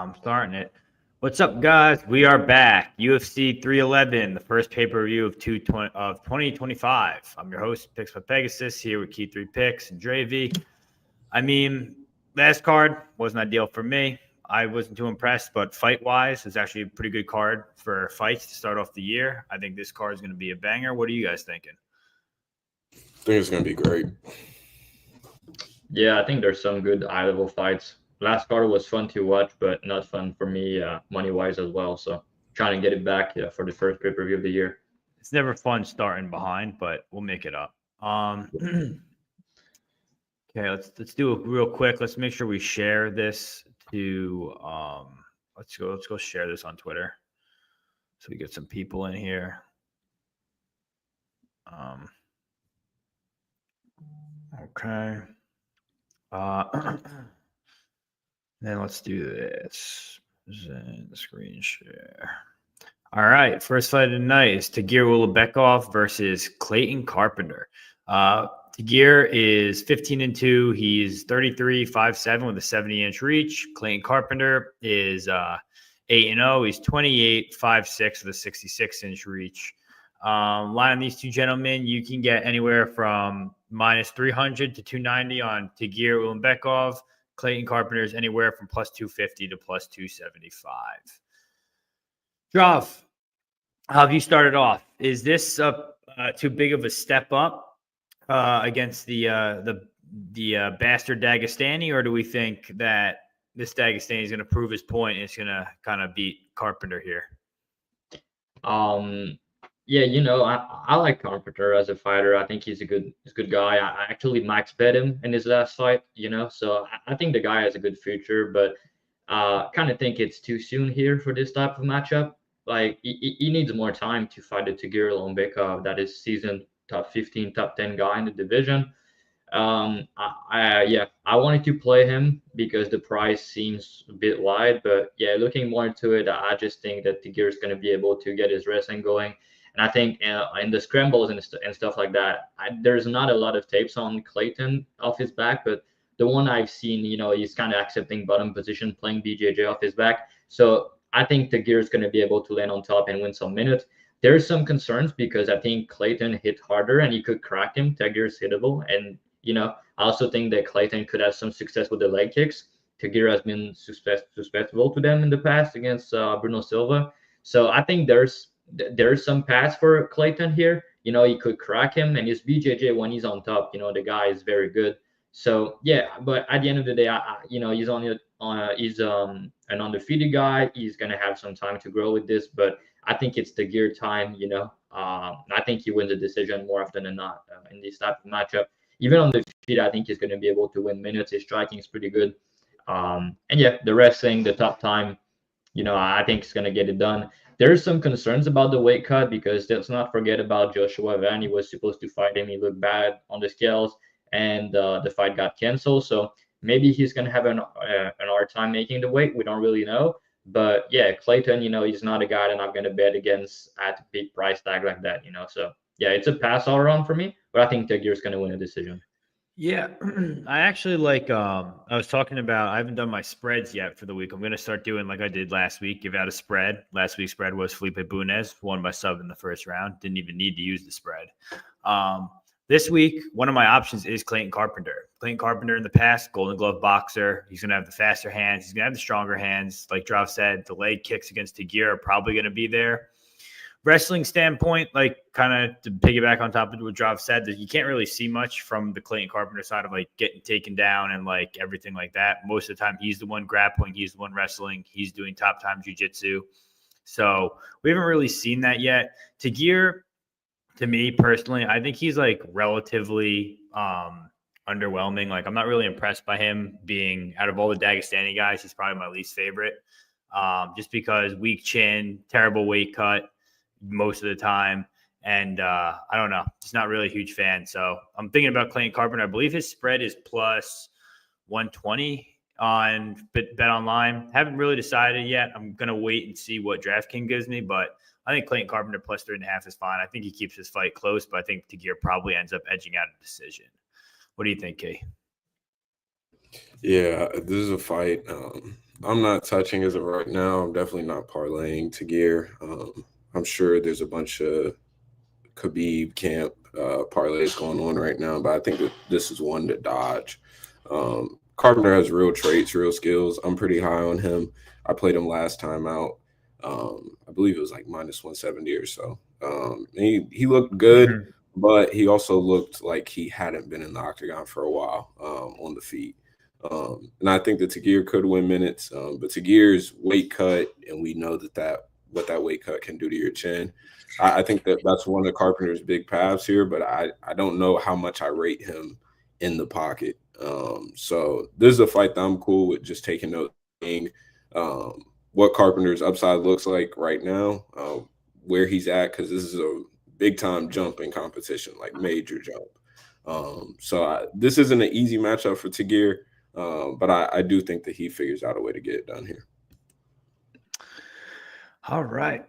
I'm starting it. What's up, guys? We are back. UFC 311, the first pay-per-view of 2025. I'm your host, Picks by Pegasus, here with Key 3 Picks and Dravy. I mean, last card wasn't ideal for me. I wasn't too impressed, but fight-wise, it's actually a pretty good card for fights to start off the year. I think this card is going to be a banger. What are you guys thinking? I think it's going to be great. Yeah, I think there's some good high-level fights. Last card was fun to watch, but not fun for me money-wise as well. So trying to get it back for the first pay-per-view of the year. It's never fun starting behind, but we'll make it up. Okay, let's do it real quick. Let's make sure we share this to let's go share this on Twitter so we get some people in here. Okay. Then let's do this. The screen share. All right. First fight of the night is Tagir Ulanbekov versus Clayton Carpenter. Tagir is 15-2. He's 33-5'7" with a 70-inch reach. Clayton Carpenter is 8-0. He's 28-5'6" with a 66-inch reach. Line on these two gentlemen, you can get anywhere from minus 300 to 290 on Tagir Ulanbekov. Clayton Carpenter is anywhere from plus 250 to plus 275. Drav, how have you started off? Is this too big of a step up against the bastard Dagestani, or do we think that this Dagestani is going to prove his point and it's going to kind of beat Carpenter here? Yeah, I like Carpenter as a fighter. I think he's a good guy. I actually max bet him in his last fight, so I think the guy has a good future, but kind of think it's too soon here for this type of matchup. Like, he needs more time to fight the Tagir Ulanbekov, that is seasoned top 15, top 10 guy in the division. I wanted to play him because the price seems a bit wide, but yeah, looking more into it, I just think that Tagir is going to be able to get his wrestling going. And I think in the scrambles and stuff like that, there's not a lot of tapes on Clayton off his back, but the one I've seen, he's kind of accepting bottom position, playing BJJ off his back. So I think Tagir is going to be able to land on top and win some minutes. There's some concerns because I think Clayton hit harder and he could crack him. Tagir is hittable. And, I also think that Clayton could have some success with the leg kicks. Tagir has been susceptible to them in the past against Bruno Silva. So I think there's some paths for Clayton here. He could crack him, and his BJJ when he's on top, the guy is very good. So yeah, but at the end of the day, he's only he's an undefeated guy. He's gonna have some time to grow with this, but I think it's Tagir time. I think he wins a decision more often than not in this type of matchup. Even on the feet, I think he's gonna be able to win minutes. His striking is pretty good, and yeah, the wrestling, the top time, I think he's gonna get it done. There's some concerns about the weight cut because let's not forget about Joshua Van. He was supposed to fight him. He looked bad on the scales, and the fight got canceled. So maybe he's going to have an hard time making the weight. We don't really know. But yeah, Clayton, he's not a guy that I'm going to bet against at a big price tag like that, So yeah, it's a pass all around for me. But I think Tagir's going to win a decision. Yeah, I actually like, I was talking about, I haven't done my spreads yet for the week. I'm going to start doing like I did last week, give out a spread. Last week's spread was Felipe Bunez, won by sub in the first round. Didn't even need to use the spread. This week, one of my options is Clayton Carpenter. Clayton Carpenter in the past, Golden Glove boxer. He's going to have the faster hands. He's going to have the stronger hands. Like Drav said, the leg kicks against Tagir are probably going to be there. Wrestling standpoint, like kind of to piggyback on top of what Drav said, that you can't really see much from the Clayton Carpenter side of like getting taken down and like everything like that. Most of the time, he's the one grappling, he's the one wrestling, he's doing top time jiu-jitsu. So we haven't really seen that yet. Tagir, to me personally, I think he's like relatively underwhelming. Like I'm not really impressed by him being out of all the Dagestani guys. He's probably my least favorite, just because weak chin, terrible weight cut most of the time. And I don't know. Just not really a huge fan. So I'm thinking about Clayton Carpenter. I believe his spread is plus 120 on Bet Online. Haven't really decided yet. I'm going to wait and see what DraftKings gives me. But I think Clayton Carpenter plus 3.5 is fine. I think he keeps his fight close. But I think Tagir probably ends up edging out a decision. What do you think, Kay? Yeah, this is a fight I'm not touching as of right now. I'm definitely not parlaying Tagir. I'm sure there's a bunch of Khabib camp parlays going on right now, but I think that this is one to dodge. Carpenter has real traits, real skills. I'm pretty high on him. I played him last time out. I believe it was like minus 170 or so. He looked good, Mhm. but he also looked like he hadn't been in the octagon for a while on the feet. And I think that Tagir could win minutes, but Tagir's weight cut, and we know that what that weight cut can do to your chin. I think that that's one of Carpenter's big paths here, but I don't know how much I rate him in the pocket. So this is a fight that I'm cool with just taking note, seeing what Carpenter's upside looks like right now, where he's at, because this is a big time jump in competition, like major jump. This isn't an easy matchup for Tagir, but I do think that he figures out a way to get it done here. All right.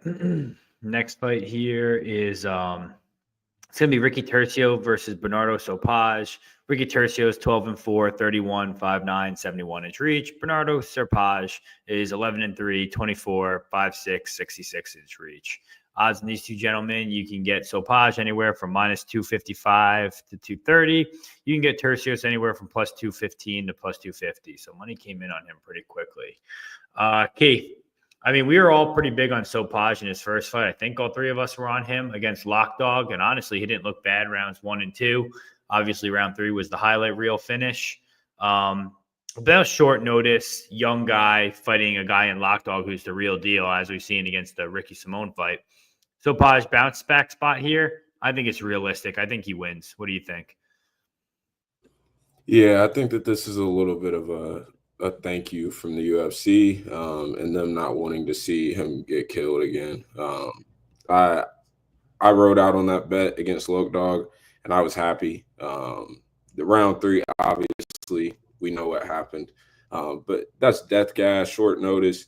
Next fight here is it's gonna be Ricky Turcios versus Bernardo Sopaj. Ricky Turcios 12-4, 31, 5'9", 71-inch reach. Bernardo Sopaj is 11-3, 24, 5'6", 66-inch reach. Odds in these two gentlemen, you can get Sopaj anywhere from minus 255 to 230. You can get Turcios anywhere from plus 215 to plus 250. So money came in on him pretty quickly. Keith, I mean, we were all pretty big on Sopaj in his first fight. I think all three of us were on him against Lockdog, and honestly, he didn't look bad rounds 1 and 2. Obviously, round 3 was the highlight reel finish. That was short notice, young guy fighting a guy in Lockdog who's the real deal, as we've seen against the Ricky Simone fight. Sopaj bounce back spot here. I think it's realistic. I think he wins. What do you think? Yeah, I think that this is a little bit of a thank you from the UFC and them not wanting to see him get killed again. I rode out on that bet against Loke Dog, and I was happy. The round 3, obviously, we know what happened, but that's death gas, short notice,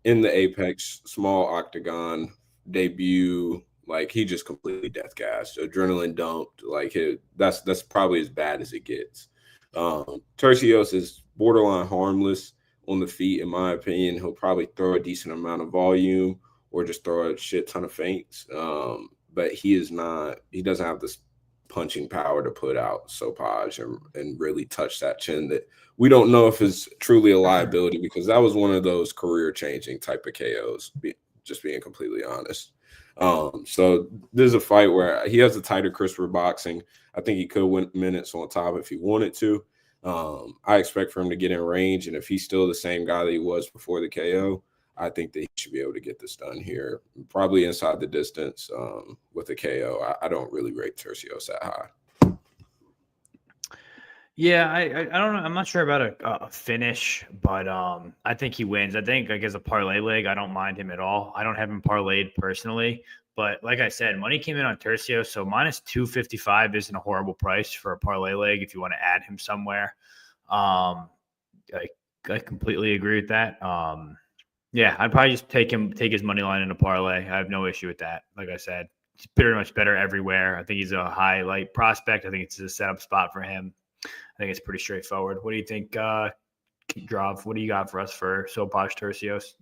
in the Apex, small octagon debut. Like, he just completely death gassed, adrenaline dumped. Like, that's probably as bad as it gets. Turcios is borderline harmless on the feet, in my opinion. He'll probably throw a decent amount of volume or just throw a shit ton of feints. But he doesn't have this punching power to put out Sopaj and really touch that chin that we don't know if is truly a liability, because that was one of those career-changing type of KOs, just being completely honest. So there's a fight where he has a tighter, crisper boxing. I think he could win minutes on top if he wanted to. I expect for him to get in range, and if he's still the same guy that he was before the KO, I think that he should be able to get this done here, probably inside the distance with a KO. I don't really rate Turcios that high. Yeah, I don't know. I'm not sure about a finish, but I think he wins. I think like as a parlay leg, I don't mind him at all. I don't have him parlayed personally, but like I said, money came in on Turcios, so minus 255 isn't a horrible price for a parlay leg if you want to add him somewhere. I completely agree with that. Yeah, I'd probably just take his money line in a parlay. I have no issue with that. Like I said, he's pretty much better everywhere. I think he's a highlight prospect. I think it's a setup spot for him. I think it's pretty straightforward. What do you think, Drav? What do you got for us for Sopaj Turcios?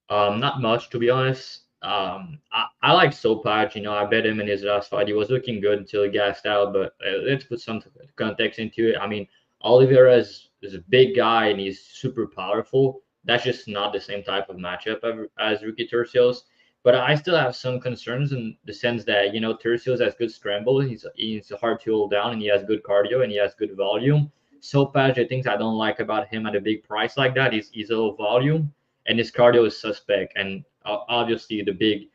Not much, to be honest. I like Sopaj. I bet him in his last fight. He was looking good until he gassed out. But let's put some context into it. I mean, Oliveira is a big guy and he's super powerful. That's just not the same type of matchup as Ricky Turcios. But I still have some concerns in the sense that Turcios has good scramble. He's hard to hold down, and he has good cardio and he has good volume. Sopaj, the things I don't like about him at a big price like that is he's low volume and his cardio is suspect. And obviously the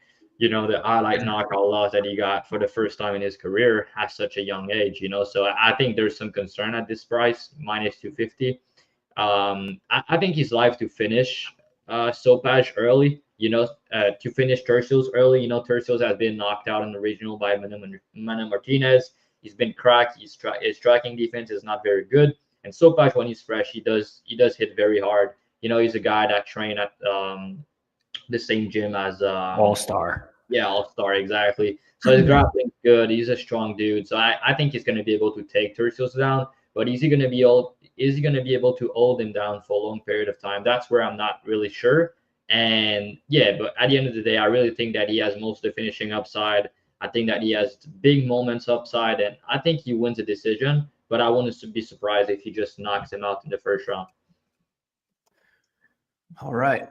highlight knockout loss that he got for the first time in his career at such a young age. So I think there's some concern at this price, minus 250. I think he's live to finish Sopaj early. To finish Turcios early. Turcios has been knocked out in the regional by Mana Martinez. He's been cracked. His tracking defense is not very good. And Sopaj, when he's fresh, he does hit very hard. He's a guy that trained at the same gym as All-Star. Yeah, All-Star, exactly. So his grappling's good. He's a strong dude. So I think he's going to be able to take Turcios down. But is he going to is he going to be able to hold him down for a long period of time? That's where I'm not really sure. And yeah, but at the end of the day, I really think that he has most of the finishing upside. I think that he has big moments upside, and I think he wins a decision, but I wouldn't be surprised if he just knocks him out in the first round. All right.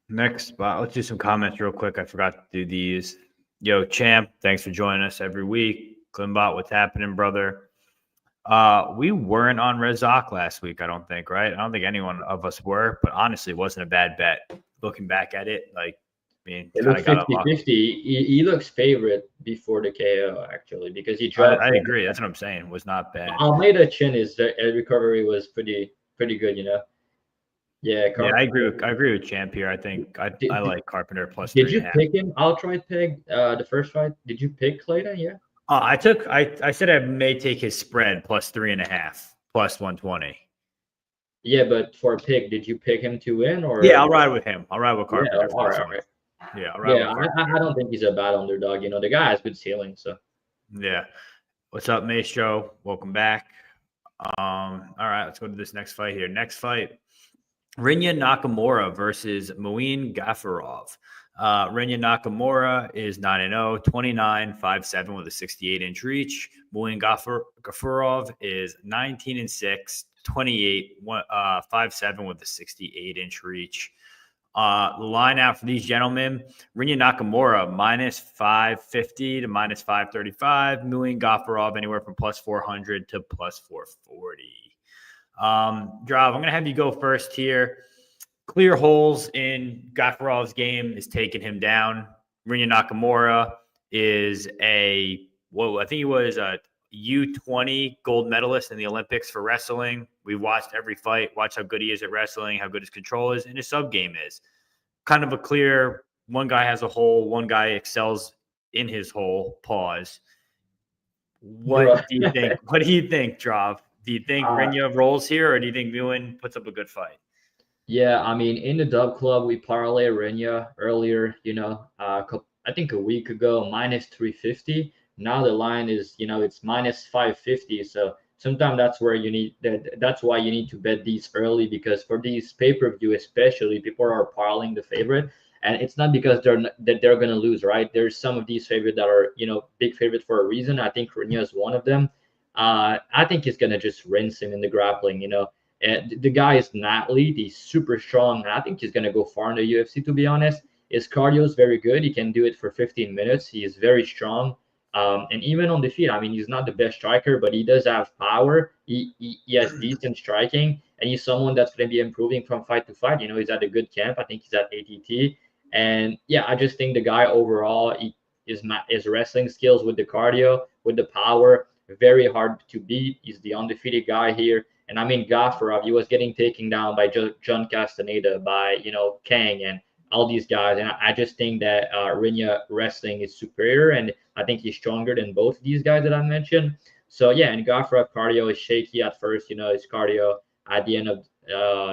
Next spot. Let's do some comments real quick. I forgot to do these. Yo, Champ, thanks for joining us every week. Klimbot, what's happening, brother? We weren't on Razak last week, I don't think, right? I don't think anyone of us were, but honestly, it wasn't a bad bet. Looking back at it, like, I mean, it looks 50-50. He looks favorite before the KO, actually, because he dropped. I agree. That's what I'm saying. It was not bad. Almeida chin recovery was pretty good, you know. Yeah, I agree with Champ here. I think I like Carpenter plus. Did you pick him outright pick the first fight? Did you pick Clayton? Yeah. I said I may take his spread plus 3.5 plus 120. Yeah, but for a pick, did you pick him to win or? Yeah, I'll ride with him. I'll ride with Carpenter. Yeah, all right. Yeah, I don't think he's a bad underdog. You know, the guy has good ceiling. So. Yeah. What's up, Maestro? Welcome back. All right, let's go to this next fight here. Next fight. Rinya Nakamura versus Muin Gafurov. Rinya Nakamura is 9-0, 29-5-7 with a 68-inch reach. Muin Gafurov is 19-6, 28-5-7 with a 68-inch reach. The line out for these gentlemen: Rinya Nakamura minus 550 to minus 535. Muin Gafurov anywhere from plus 400 to plus 440. Drav, I'm going to have you go first here. Clear holes in Gafurov's game is taking him down. Rinya Nakamura is I think he was a U20 gold medalist in the Olympics for wrestling. We watched every fight, watch how good he is at wrestling, how good his control is, and his sub game is. Kind of a clear, one guy has a hole, one guy excels in his hole. Pause. What do you think? What do you think, Drav? Do you think Rinya rolls here, or do you think Muin puts up a good fight? Yeah, I mean, in the Dub Club, we parlay Rinya earlier, you know, I think a week ago, minus 350. Now the line is, you know, it's minus 550. So sometimes that's where you need that's why you need to bet these early, because for these pay-per-view, especially, people are parlaying the favorite. And it's not because they're going to lose, right? There's some of these favorites that are, you know, big favorite for a reason. I think Rinya is one of them. I think he's going to just rinse him in the grappling, you know. And the guy is an athlete. He's super strong. And I think he's going to go far in the UFC, to be honest. His cardio is very good. He can do it for 15 minutes. He is very strong. And even on the feet, I mean, he's not the best striker, but he does have power. He has decent striking. And he's someone that's going to be improving from fight to fight. You know, he's at a good camp. I think he's at ATT. And, yeah, I just think the guy overall, his wrestling skills with the cardio, with the power, very hard to beat. He's the undefeated guy here. And I mean, Gafurov, he was getting taken down by John Castaneda, by, you know, Kang and all these guys. And I just think that Rinya wrestling is superior. And I think he's stronger than both of these guys that I mentioned. So, yeah, and Gafurov cardio is shaky at first. You know, his cardio at the end of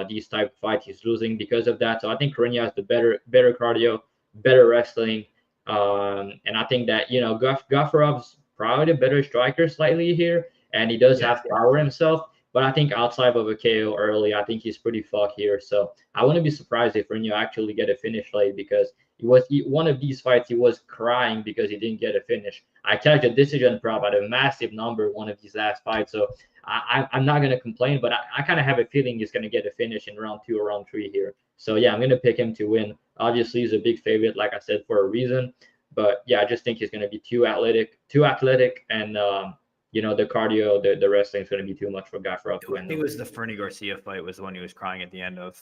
these type of fights, he's losing because of that. So I think Rinya has the better cardio, better wrestling. And I think that, you know, Gafurov's probably the better striker slightly here. And he does have power himself. But I think outside of a KO early, I think he's pretty fucked here. So I wouldn't be surprised if Rinya actually get a finish late, because one of these fights, he was crying because he didn't get a finish. I catch a decision prop at a massive number one of these last fights. So I'm not going to complain, but I kind of have a feeling he's going to get a finish in round 2 or round 3 here. So, yeah, I'm going to pick him to win. Obviously, he's a big favorite, like I said, for a reason. But, yeah, I just think he's going to be too athletic, and you know, the cardio, the wrestling is going to be too much for Gafurov to win. I think it was the Fernie Garcia fight was the one he was crying at the end of.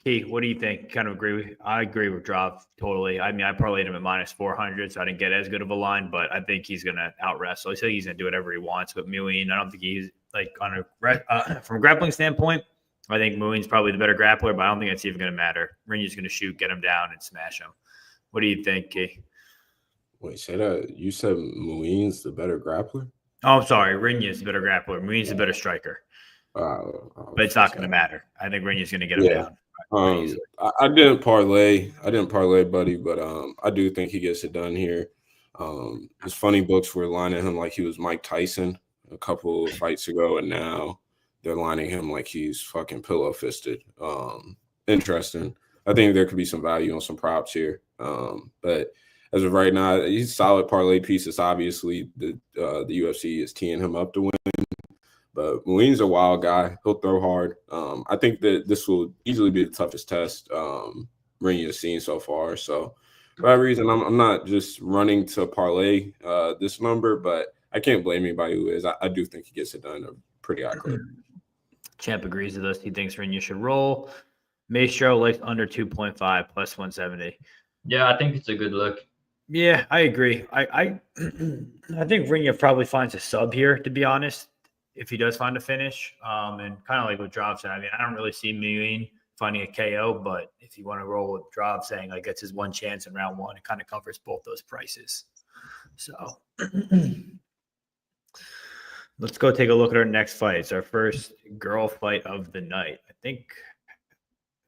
Key, what do you think? Kind of agree? I agree with Drav totally. I mean, I parlayed him at minus 400, so I didn't get as good of a line, but I think he's going to out wrestle. I think he's going to do whatever he wants. But Muin, I don't think he's like from a grappling standpoint. I think Muin's probably the better grappler, but I don't think that's even going to matter. Rinya's going to shoot, get him down, and smash him. What do you think, Key? Wait, say that. You said Muin's the better grappler? Oh, I'm sorry. Renya's the better grappler. Muin's the better striker. But it's not going to matter. I think Renya's going to get him down. I didn't parlay, buddy, but I do think he gets it done here. His funny books were lining him like he was Mike Tyson. a couple of fights ago, and now they're lining him like he's fucking pillow fisted. Interesting. I think there could be some value on some props here. But as of right now, he's solid parlay pieces. Obviously, the UFC is teeing him up to win. But Muin's a wild guy. He'll throw hard. I think that this will easily be the toughest test Rinya has seen so far. So for that reason, I'm not just running to parlay this number, but I can't blame anybody who is. I do think he gets it done a pretty high clip. Champ agrees with us. He thinks Rinya should roll. Maestro likes under 2.5 plus 170. Yeah, I think it's a good look. Yeah, I agree. I think Rinya probably finds a sub here, to be honest, if he does find a finish. And kind of like what Drav said, I mean, I don't really see Muin finding a KO, but if you want to roll with Drav saying like it's his one chance in round one, it kind of covers both those prices. So let's go take a look at our next fight. It's our first girl fight of the night. I think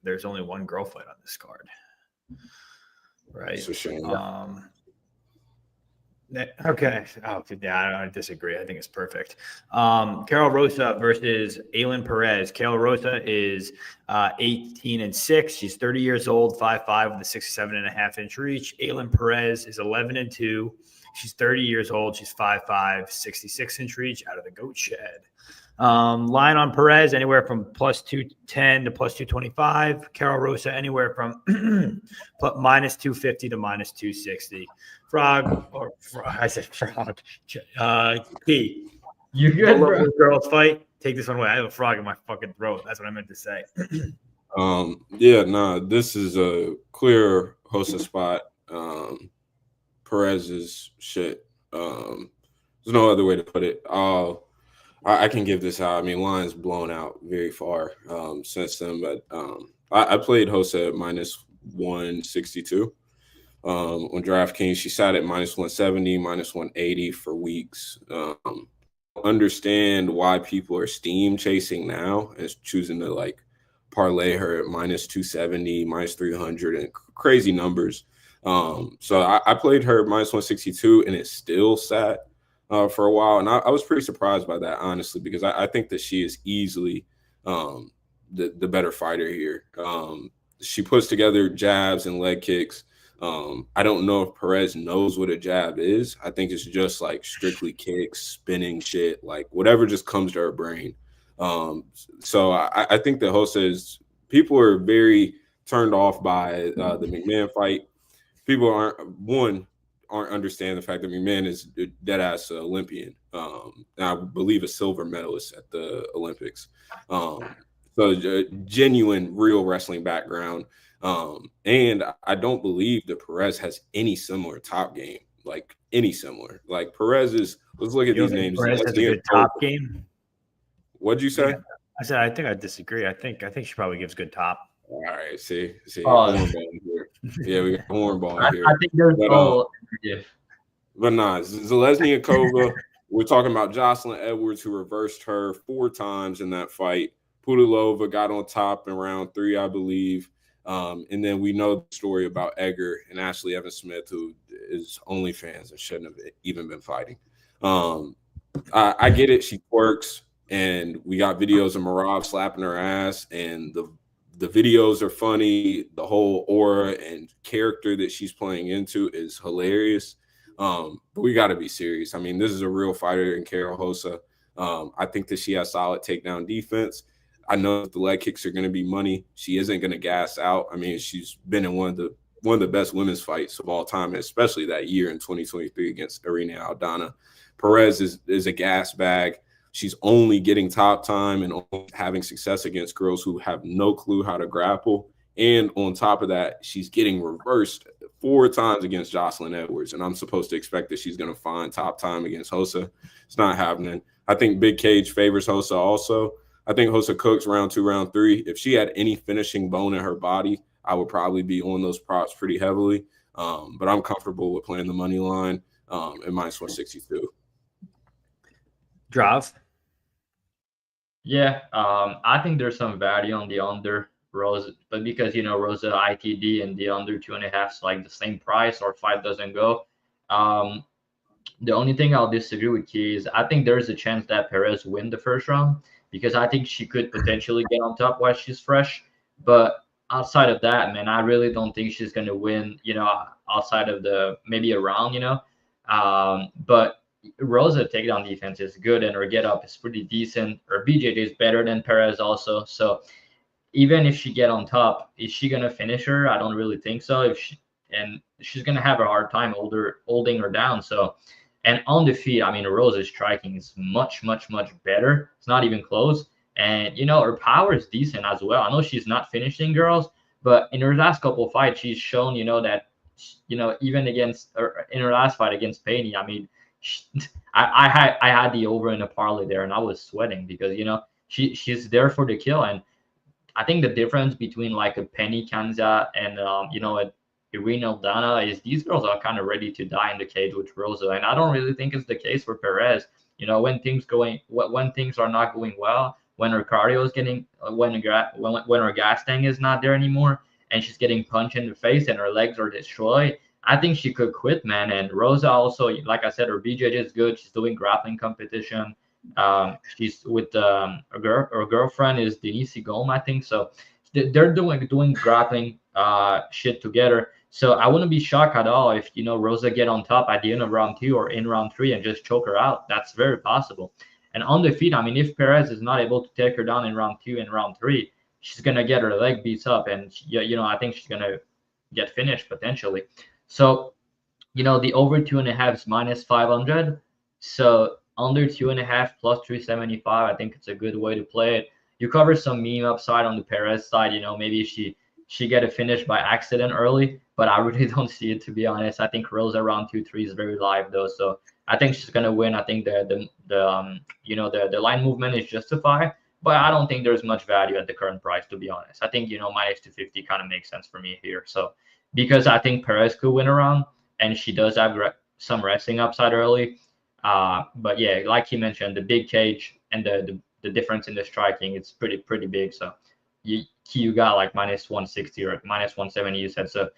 there's only one girl fight on this card. Right. It's a shame. Okay. Oh, yeah, I disagree. I think it's perfect. Karol Rosa versus Ailin Perez. Karol Rosa is 18-6. She's 30 years old, 5'5" with a 67.5-inch reach. Ailin Perez is 11-2. She's 30 years old. She's 5'5", 66-inch reach out of the goat shed. Line on Perez anywhere from plus 210 to plus 225. Karol Rosa anywhere from minus 250 to minus 260. I said frog. P. You good, bro? Girls fight. Take this one away. I have a frog in my fucking throat. That's what I meant to say. This is a clear Rosa spot. Perez's shit. There's no other way to put it. I can give this out. I mean, line's blown out very far since then, but I played Rosa at minus 162 on DraftKings. She sat at minus 170, minus 180 for weeks. Understand why people are steam chasing now and choosing to like parlay her at minus 270, minus 300 and crazy numbers. So I played her minus 162 and it still sat for a while. And I was pretty surprised by that, honestly, because I think that she is easily the better fighter here. She puts together jabs and leg kicks. I don't know if Perez knows what a jab is. I think it's just like strictly kicks, spinning shit, like whatever just comes to her brain. So I think that Rosa people are very turned off by the McMahon fight. People aren't understand the fact that McMahon is a dead ass Olympian. And I believe a silver medalist at the Olympics. So genuine, real wrestling background. And I don't believe that Perez has any similar top game, like any similar. Like Perez is. Let's look at these names. Perez has a good top game. What'd you say? Yeah. I said I think I disagree. I think she probably gives good top. All right, see, Oh. here. Yeah, we got hornball here. I think there's but nah, Zalesniakova. We're talking about Jocelyn Edwards, who reversed her 4 times in that fight. Pudilova got on top in round 3, I believe. And then we know the story about Edgar and Ashley Evans Smith, who is OnlyFans and shouldn't have even been fighting. I get it. She quirks, and we got videos of Marav slapping her ass, and the videos are funny. The whole aura and character that she's playing into is hilarious. But we got to be serious. I mean, this is a real fighter in Karol Rosa. I think that she has solid takedown defense. I know the leg kicks are going to be money. She isn't going to gas out. I mean, she's been in one of the best women's fights of all time, especially that year in 2023 against Irina Aldana. Perez is a gas bag. She's only getting top time and only having success against girls who have no clue how to grapple. And on top of that, she's getting reversed 4 times against Jocelyn Edwards. And I'm supposed to expect that she's going to find top time against Rosa. It's not happening. I think Big Cage favors Rosa also. I think Rosa cooks round 2, round 3. If she had any finishing bone in her body, I would probably be on those props pretty heavily. But I'm comfortable with playing the money line at minus 162. Drav? Yeah, I think there's some value on the under Rosa, but because Rosa ITD and the under 2.5 is like the same price, or 5 doesn't go. The only thing I'll disagree with you is I think there's a chance that Perez win the first round because I think she could potentially get on top while she's fresh. But outside of that, man, I really don't think she's gonna win. Outside of the maybe a round, but Rosa takedown defense is good and her get up is pretty decent. Her BJJ is better than Perez also. So even if she get on top, is she gonna finish her? I don't really think so. And she's gonna have a hard time holding her down. So, and on the feet, I mean, Rosa's striking is much, much, much better. It's not even close. And her power is decent as well. I know she's not finishing girls, but in her last couple of fights, she's shown that even in her last fight against Payton, I mean, I had the over in a parlay there, and I was sweating because she's there for the kill. And I think the difference between like a Penny Kanza and a Irina Aldana is these girls are kind of ready to die in the cage with Rosa, and I don't really think it's the case for Perez. When things are not going well, when her cardio is getting when her gas tank is not there anymore, and she's getting punched in the face and her legs are destroyed, I think she could quit, man. And Rosa also, like I said, her BJJ is good. She's doing grappling competition. She's with her girlfriend is Denise Gom, I think. So they're doing grappling shit together. So I wouldn't be shocked at all if Rosa get on top at the end of round 2 or in round 3 and just choke her out. That's very possible. And on the feet, I mean, if Perez is not able to take her down in round 2 and round 3, she's gonna get her leg beat up, and I think she's gonna get finished potentially. So the over 2.5 is minus 500. So under 2.5 plus 375, I think it's a good way to play it. You cover some meme upside on the Perez side. Maybe she get a finish by accident early, but I really don't see it, to be honest. I think Rosa round 2-3 is very live though, so I think she's gonna win. I think the line movement is justified, but I don't think there's much value at the current price, to be honest. I think minus 250 kind of makes sense for me here. So because I think Perez could win around, and she does have some wrestling upside early. But yeah, like he mentioned, the big cage and the difference in the striking, it's pretty big. So you got like minus 160 or minus 170, you said. So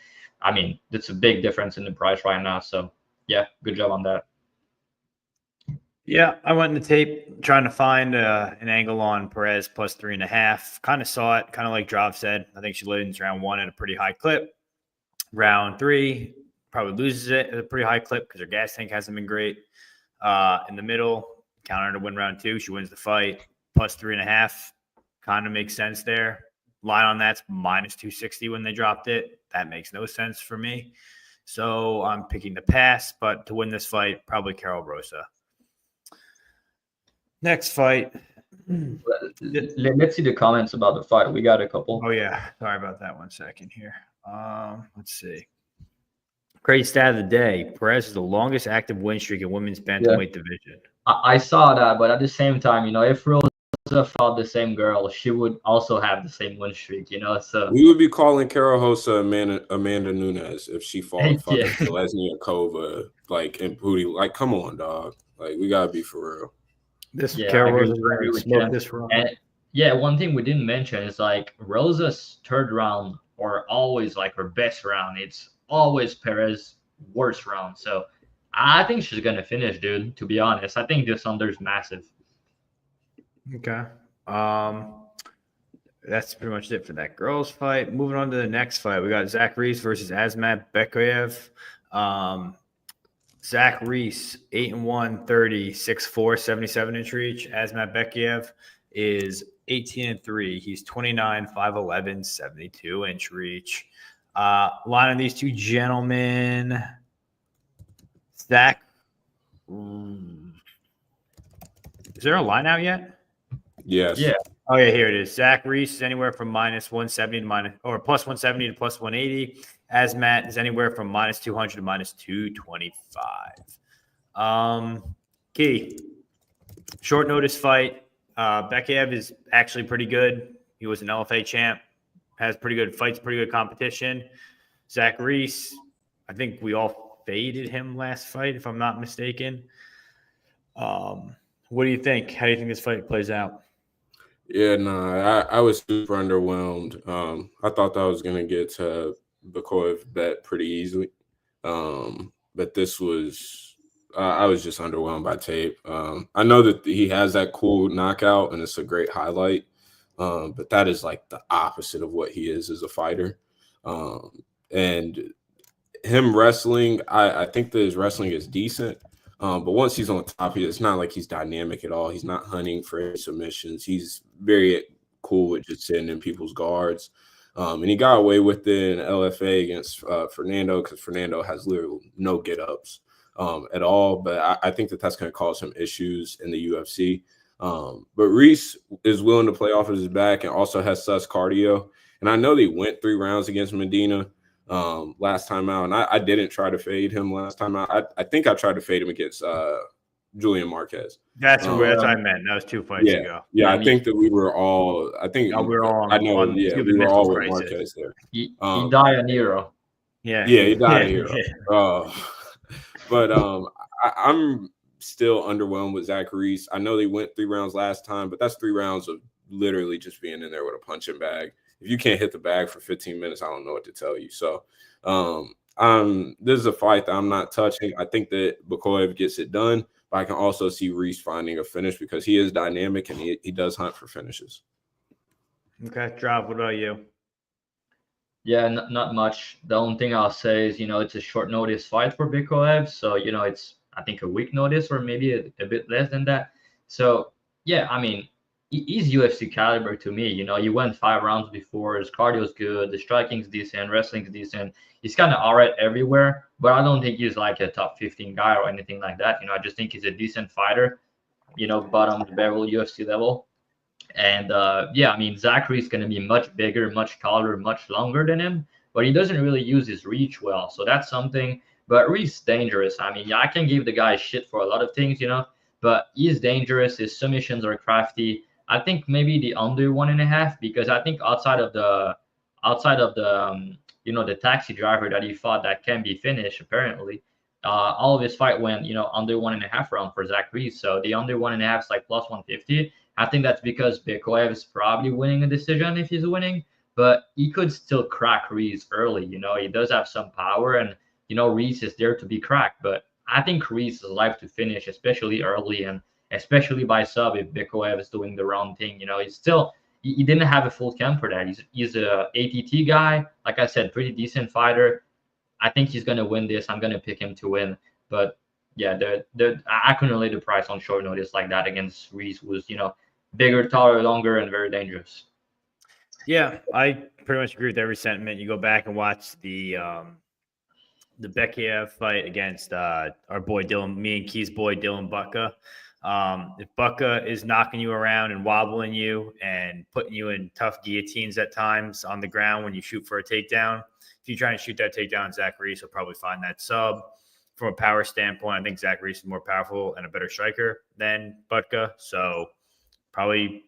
I mean, it's a big difference in the price right now. So yeah, good job on that. Yeah, I went in the tape trying to find an angle on Perez plus 3.5. Kind of saw it, kind of like Drop said. I think she leads round 1 at a pretty high clip. Round 3 probably loses it at a pretty high clip because her gas tank hasn't been great. In the middle, counter to win round 2. She wins the fight. Plus 3.5 kind of makes sense there. Line on that's minus 260 when they dropped it. That makes no sense for me. So I'm picking the pass, but to win this fight, probably Karol Rosa. Next fight. Let's see the comments about the fight. We got a couple. Oh, yeah. Sorry about that. 1 second here. Let's see. Great stat of the day. Perez is the longest active win streak in women's bantamweight division. I saw that, but at the same time, if Rosa fought the same girl, she would also have the same win streak, So we would be calling Karol Rosa Amanda Nunes if she fought fucking Lesniakova, like, and Booty. Like, come on, dog. Like, we gotta be for real. This Karol Rosa really smoked this round. And one thing we didn't mention is like Rosa's third round or always like her best round. It's always Perez's worst round. So I think she's gonna finish, dude. To be honest, I think this under is massive. Okay. That's pretty much it for that girls fight. Moving on to the next fight, we got Zack Reese versus Azamat Bekoev. Zack Reese, 8-1, 30, 6'4", 77-inch reach. Azamat Bekoev is 18-3. He's 29, 5'11", 72-inch reach. Line of these two gentlemen. Zack. Is there a line out yet? Yes. Yeah. Oh, yeah, here it is. Zack Reese is anywhere from minus 170 to plus 170 to plus 180. Azamat is anywhere from minus 200 to minus 225. Key. Short notice fight. Bekoev is actually pretty good. He was an LFA champ. Has pretty good fights, pretty good competition. Zack Reese, I think we all faded him last fight, if I'm not mistaken. What do you think? How do you think this fight plays out? Yeah, I was super underwhelmed. I thought that I was going to get to Bekoev bet pretty easily. But this was I was just underwhelmed by tape. I know that he has that cool knockout and it's a great highlight, but that is like the opposite of what he is as a fighter. And him wrestling, I think that his wrestling is decent. But once he's on top, it's not like he's dynamic at all. He's not hunting for any submissions. He's very cool with just sitting in people's guards. And he got away with it in LFA against Fernando because Fernando has literally no get-ups at all. But I think that that's going to cause some issues in the UFC. But Reese is willing to play off of his back and also has sus cardio. And I know they went 3 rounds against Medina last time out, and I didn't try to fade him last time out. I think I tried to fade him against Julian Marquez. That's what I meant. That was 2 fights ago. Yeah, I think that we were all. I think we were all. I know. Yeah, we were all with Marquez there. He died a hero. Yeah, he died a hero. But I'm still underwhelmed with Zach Reese. I know they went 3 rounds last time, but that's 3 rounds of literally just being in there with a punching bag. If you can't hit the bag for 15 minutes, I don't know what to tell you. So this is a fight that I'm not touching. I think that Bekoev gets it done, but I can also see Reese finding a finish because he is dynamic and he does hunt for finishes. Okay, Drop, what about you? Yeah, not much. The only thing I'll say is, it's a short notice fight for Bekoev. So, it's, I think, a week notice or maybe a bit less than that. So, yeah, I mean, he's UFC caliber to me. He went 5 rounds before. His cardio's good. The striking's decent. Wrestling's decent. He's kind of all right everywhere, but I don't think he's like a top 15 guy or anything like that. I just think he's a decent fighter, bottom of the barrel UFC level. And I mean, Zachary's going to be much bigger, much taller, much longer than him, but he doesn't really use his reach well. So that's something. But Reese dangerous. I mean, I can give the guy shit for a lot of things, but he's dangerous. His submissions are crafty. I think maybe the under 1.5, because I think outside of the the taxi driver that he fought that can be finished apparently, all of his fight went under 1.5 round for Zach Reese. So the under 1.5 is like plus 150. I think that's because Bekoev is probably winning a decision if he's winning, but he could still crack Reese early. He does have some power, and Reese is there to be cracked. But I think Reese is alive to finish, especially early and especially by sub if Bekoev is doing the wrong thing. He didn't have a full camp for that. He's a ATT guy. Like I said, pretty decent fighter. I think he's going to win this. I'm going to pick him to win. But yeah, I couldn't lay the price on short notice like that against Reese, who's, bigger, taller, longer, and very dangerous. Yeah, I pretty much agree with every sentiment. You go back and watch the Bekoev fight against our boy Dylan, me and Key's boy Dylan Bucka. If Bucka is knocking you around and wobbling you and putting you in tough guillotines at times on the ground when you shoot for a takedown, if you try and shoot that takedown, Zach Reese will probably find that sub. From a power standpoint, I think Zach Reese is more powerful and a better striker than Bucka. So probably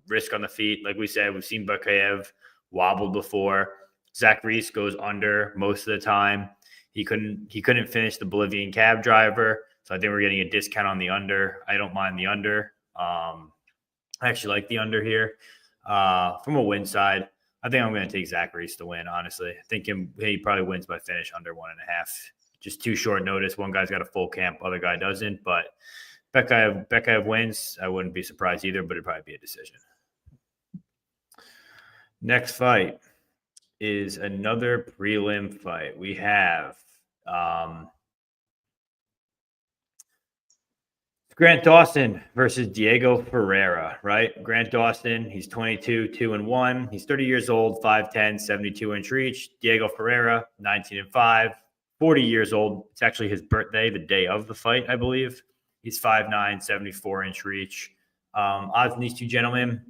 risk on the feet. Like we said, we've seen Bekoev wobble before. Zach Reese goes under most of the time. He couldn't finish the Bolivian cab driver. So I think we're getting a discount on the under. I don't mind the under. I actually like the under here. From a win side, I think I'm going to take Zach Reese to win, honestly. I think he probably wins by finish under 1.5. Just too short notice. One guy's got a full camp, other guy doesn't. But Bekoev wins. I wouldn't be surprised either, but it'd probably be a decision. Next fight is another prelim fight. We have Grant Dawson versus Diego Ferriera, right? Grant Dawson, he's 22, 2-1. He's 30 years old, 5'10", 72-inch reach. Diego Ferriera, 19-5, 40 years old. It's actually his birthday, the day of the fight, I believe. He's 5'9", 74-inch reach. Odds on these two gentlemen,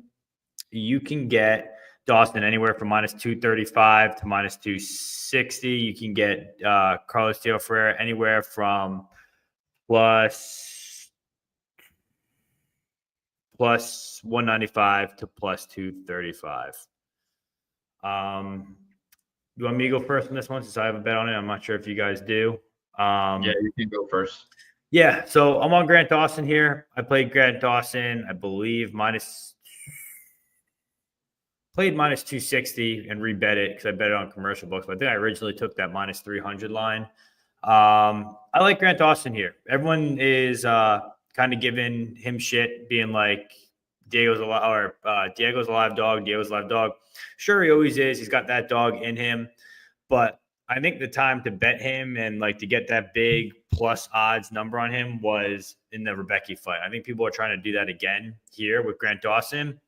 you can get Dawson anywhere from minus 235 to minus 260. You can get Carlos Diego Ferriera anywhere from plus 195 to plus 235. You want me to go first on this one since I have a bet on it? I'm not sure if you guys do. Yeah, you can go first. Yeah, so I'm on Grant Dawson here. I played Grant Dawson, I believe, played minus 260 and rebet it because I bet it on commercial books. But I think I originally took that minus 300 line. I like Grant Dawson here. Everyone is kind of giving him shit, being like Diego's a live dog. Sure, he always is. He's got that dog in him, but I think the time to bet him and like to get that big plus odds number on him was in the Rebecca fight. I think people are trying to do that again here with Grant Dawson.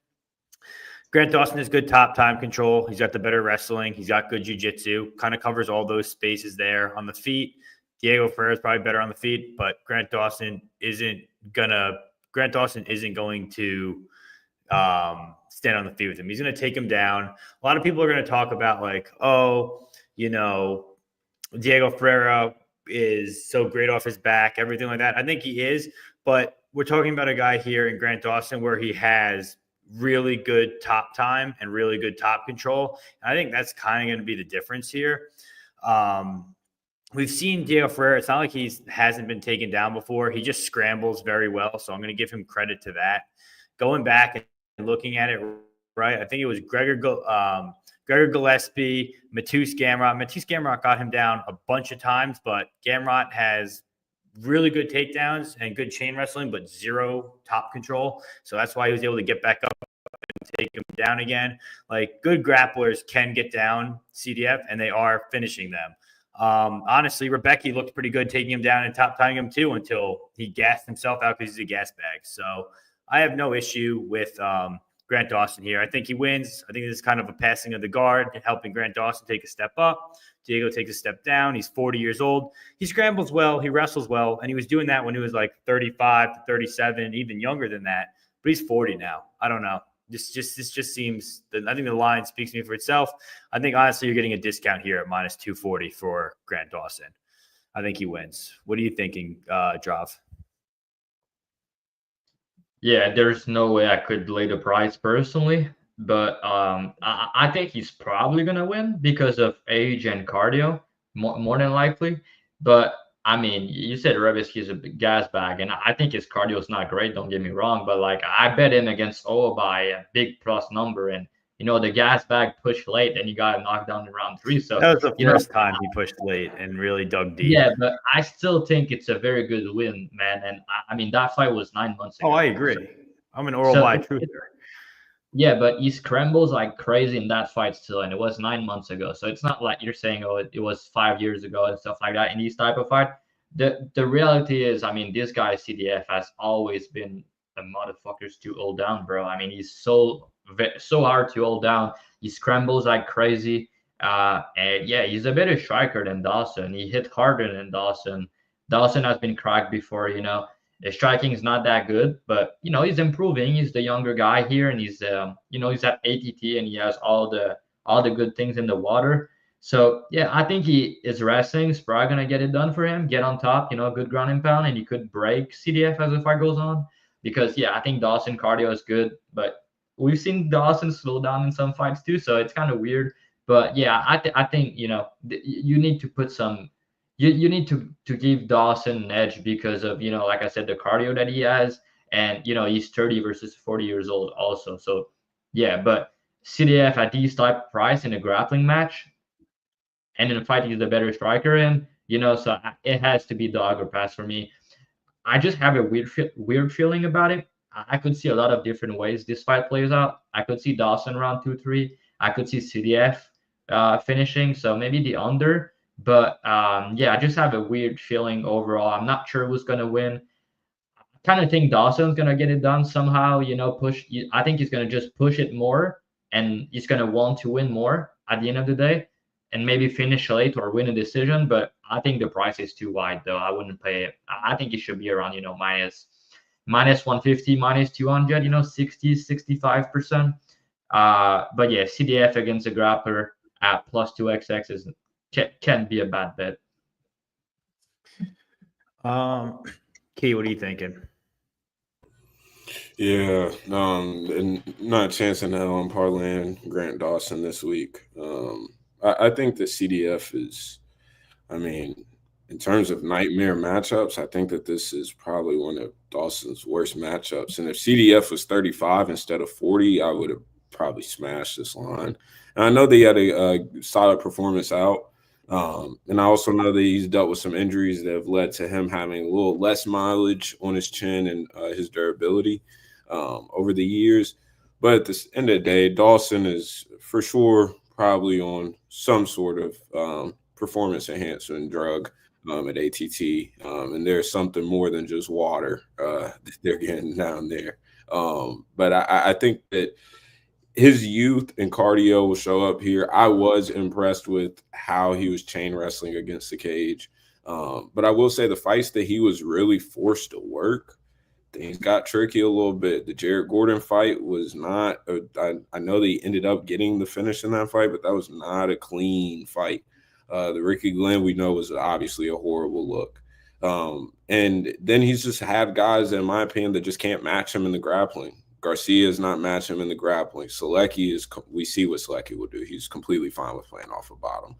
Grant Dawson has good top time control. He's got the better wrestling. He's got good jiu-jitsu. Kind of covers all those spaces there on the feet. Diego Ferreira is probably better on the feet, but Grant Dawson isn't going to stand on the feet with him. He's going to take him down. A lot of people are going to talk about like, oh, Diego Ferreira is so great off his back, everything like that. I think he is, but we're talking about a guy here in Grant Dawson where he has really good top time and really good top control. And I think that's kind of going to be the difference here. We've seen Diego Ferreira. It's not like he hasn't been taken down before. He just scrambles very well. So I'm going to give him credit to that. Going back and looking at it, right, I think it was Gregor Gillespie, Mateusz Gamrot. Mateusz Gamrot got him down a bunch of times, but Gamrot has really good takedowns and good chain wrestling, but zero top control. So that's why he was able to get back up and take him down again. Like, good grapplers can get down CDF, and they are finishing them. Honestly, Rebecca looked pretty good taking him down and top tying him too until he gassed himself out because he's a gas bag. So I have no issue with Grant Dawson here. I think he wins. I think this is kind of a passing of the guard, helping Grant Dawson take a step up. Diego takes a step down. He's 40 years old. He scrambles well. He wrestles well. And he was doing that when he was like 35 to 37, even younger than that. But he's 40 now. I don't know. This just seems – I think the line speaks to me for itself. I think, honestly, you're getting a discount here at minus 240 for Grant Dawson. I think he wins. What are you thinking, Drav? Yeah, there's no way I could lay the price personally, but I think he's probably going to win because of age and cardio, more than likely. But I mean, you said Rebecki's a gas bag, and I think his cardio is not great. Don't get me wrong, but like I bet him against Oa by a big plus number, and the gas bag pushed late, and you got him knocked down in round 3. So that was the first time he pushed late and really dug deep. Yeah, but I still think it's a very good win, man. And I mean, that fight was 9 months ago. Oh, I agree. I'm an oral by truther. Yeah, but he scrambles like crazy in that fight still, and it was 9 months ago. So it's not like you're saying, oh, it was 5 years ago and stuff like that in these type of fight. The reality is, I mean, this guy CDF has always been a motherfuckers to hold down, bro. I mean, he's so hard to hold down. He scrambles like crazy. And yeah, he's a better striker than Dawson. He hit harder than Dawson. Dawson has been cracked before, His striking is not that good, but he's improving. He's the younger guy here, and he's he's at ATT, and he has all the good things in the water. So yeah, I think his wrestling is probably gonna get it done for him. Get on top, good ground and pound, and he could break CDF as the fight goes on. Because yeah, I think Dawson cardio is good, but we've seen Dawson slow down in some fights too, so it's kind of weird. But yeah, I think you need to put some. You need to give Dawson an edge because of, like I said, the cardio that he has. And, he's 30 versus 40 years old also. So, yeah, but CDF at these type of price in a grappling match and in a fight he's the better striker in, so it has to be dog or pass for me. I just have a weird feeling about it. I could see a lot of different ways this fight plays out. I could see Dawson round 2-3. I could see CDF finishing, so maybe the under. But yeah, I just have a weird feeling overall. I'm not sure who's going to win. I kind of think Dawson's going to get it done somehow, push. I think he's going to just push it more, and he's going to want to win more at the end of the day and maybe finish late or win a decision. But I think the price is too wide, though. I wouldn't pay it. I think it should be around, minus 150, minus 200, 60, 65%. But yeah, CDF against a grappler at plus 2XX can be a bad bet. Key, what are you thinking? Yeah, and not a chance in hell on parlaying Grant Dawson this week. I think the CDF is, I mean, in terms of nightmare matchups, I think that this is probably one of Dawson's worst matchups. And if CDF was 35 instead of 40, I would have probably smashed this line. And I know they had a solid performance out. And I also know that he's dealt with some injuries that have led to him having a little less mileage on his chin and his durability over the years. But at the end of the day, Dawson is for sure probably on some sort of performance enhancement drug at ATT. And there's something more than just water that they're getting down there. But I think that his youth and cardio will show up here. I was impressed with how he was chain wrestling against the cage. But I will say the fights that he was really forced to work, things got tricky a little bit. The Jared Gordon fight was not I know they ended up getting the finish in that fight, but that was not a clean fight. The Ricky Glenn we know was obviously a horrible look. And then he's just had guys, in my opinion, that just can't match him in the grappling. Garcia is not matching him in the grappling. Selecki we see what Selecki will do. He's completely fine with playing off the bottom.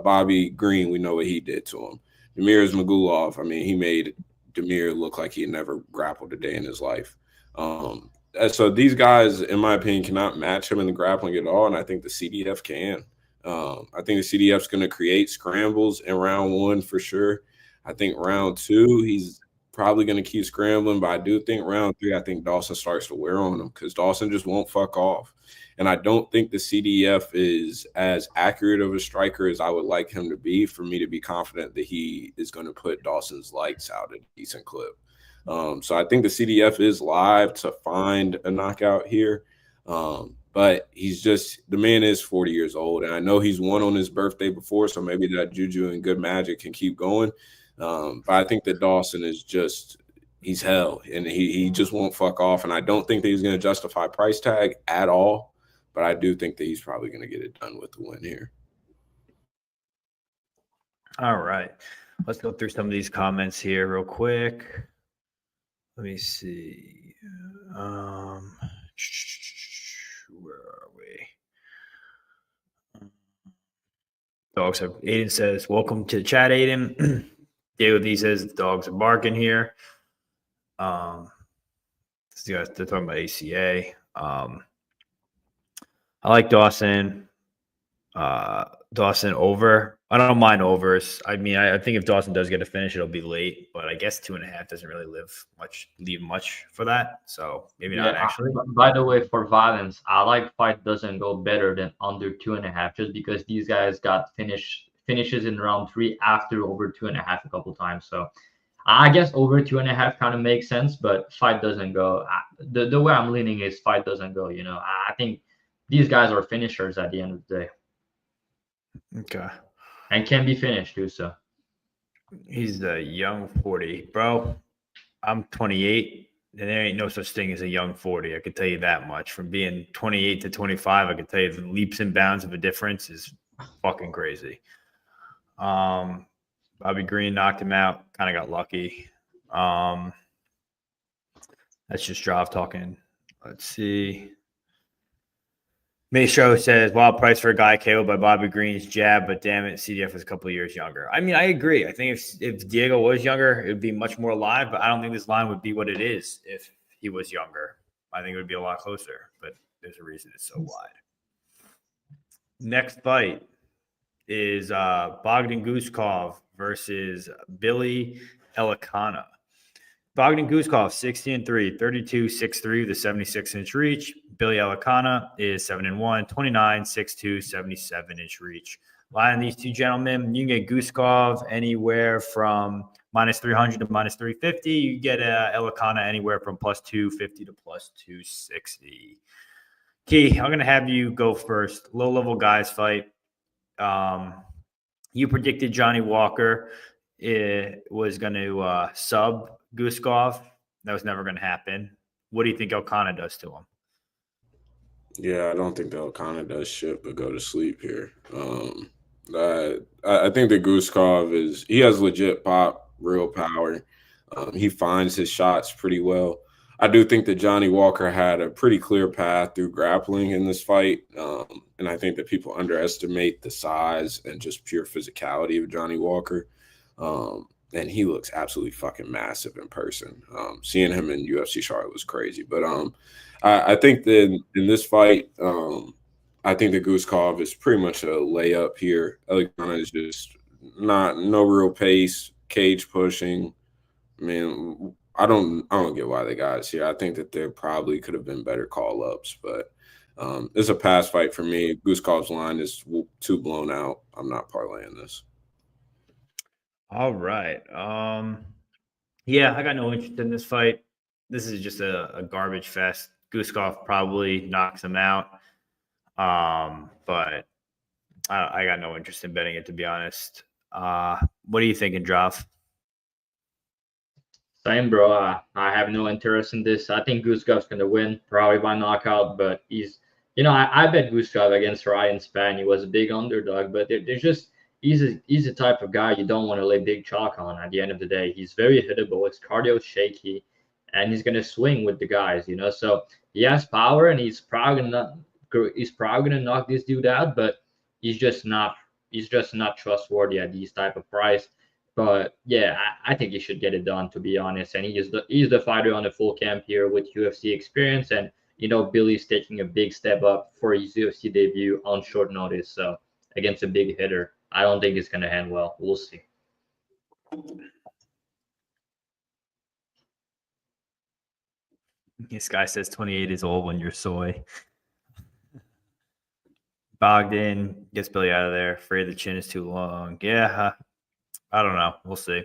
Bobby Green, we know what he did to him. Demir Ismagulov, I mean, he made Demir look like he had never grappled a day in his life. So these guys, in my opinion, cannot match him in the grappling at all, and I think the CDF can. I think the CDF's going to create scrambles in round 1 for sure. I think round 2, he's probably going to keep scrambling, but I do think round 3, I think Dawson starts to wear on him because Dawson just won't fuck off. And I don't think the CDF is as accurate of a striker as I would like him to be for me to be confident that he is going to put Dawson's lights out at a decent clip. So I think the CDF is live to find a knockout here. But the man is 40 years old, and I know he's won on his birthday before, so maybe that juju and good magic can keep going. But I think that Dawson is he's hell, and he just won't fuck off. And I don't think that he's going to justify price tag at all, but I do think that he's probably going to get it done with the win here. All right. Let's go through some of these comments here real quick. Let me see. Where are we? Dogs have Aiden says, welcome to the chat, Aiden. David D says the dogs are barking here. They're talking about ACA. I like Dawson. Dawson over. I don't mind overs. I mean, I think if Dawson does get a finish, it'll be late. But I guess 2.5 doesn't really leave much for that. So maybe not actually. By the way, for violence, I like fight doesn't go better than under 2.5, just because these guys got finishes in round 3 after over 2.5 a couple times. So I guess over 2.5 kind of makes sense, but fight doesn't go. The way I'm leaning is fight doesn't go. I think these guys are finishers at the end of the day. Okay. And can be finished too. So he's the young 40, bro. I'm 28, and there ain't no such thing as a young 40. I can tell you that much. From being 28 to 25, I can tell you the leaps and bounds of a difference is fucking crazy. Bobby Green knocked him out. Kind of got lucky. That's just Drav talking. Let's see. Maestro says, wild price for a guy KO'd by Bobby Green's jab, but damn it, CDF is a couple of years younger. I mean, I agree. I think if Diego was younger, it would be much more live, but I don't think this line would be what it is if he was younger. I think it would be a lot closer, but there's a reason it's so wide. Next fight is Bogdan Guskov versus Billy Elekana. Bogdan Guskov, 60-3, 32-6'3 with a 76-inch reach. Billy Elekana is 7-1, 29-6'2, 77-inch reach. Line of these two gentlemen, you can get Guskov anywhere from -300 to -350. You get Elekana anywhere from +250 to +260. Key, I'm going to have you go first. Low-level guys fight. You predicted Johnny Walker was going to sub Guskov. That was never going to happen. What do you think Elekana does to him? Yeah, I don't think that Elekana does shit but go to sleep here. I think that Guskov he has legit pop, real power. He finds his shots pretty well. I do think that Johnny Walker had a pretty clear path through grappling in this fight. And I think that people underestimate the size and just pure physicality of Johnny Walker. And he looks absolutely fucking massive in person. Seeing him in UFC Charlotte was crazy. But I think that in this fight, I think the Guskov is pretty much a layup here. Elekana is just no real pace, cage pushing. I mean, I don't get why the guys here. I think that there probably could have been better call ups, but it's a pass fight for me. Guskov's line is too blown out. I'm not parlaying this. All right. Yeah, I got no interest in this fight. This is just a garbage fest. Guskov probably knocks him out. But I got no interest in betting it, to be honest. What are you thinking, Drav? Same, bro. I have no interest in this. I think Guskov's going to win, probably by knockout, but I bet Guskov against Ryan Spann. He was a big underdog, but there's just, he's the type of guy you don't want to lay big chalk on at the end of the day. He's very hittable. His cardio is shaky, and he's going to swing with the guys, so he has power, and he's probably going to knock this dude out, but he's just not trustworthy at these type of price. But yeah, I think he should get it done, to be honest. And he's the fighter on the full camp here with UFC experience, and Billy's taking a big step up for his UFC debut on short notice. So against a big hitter, I don't think it's gonna end well. We'll see. This guy says 28 is old when you're soy. Bogdan gets Billy out of there. Afraid the chin is too long. Yeah, I don't know. We'll see.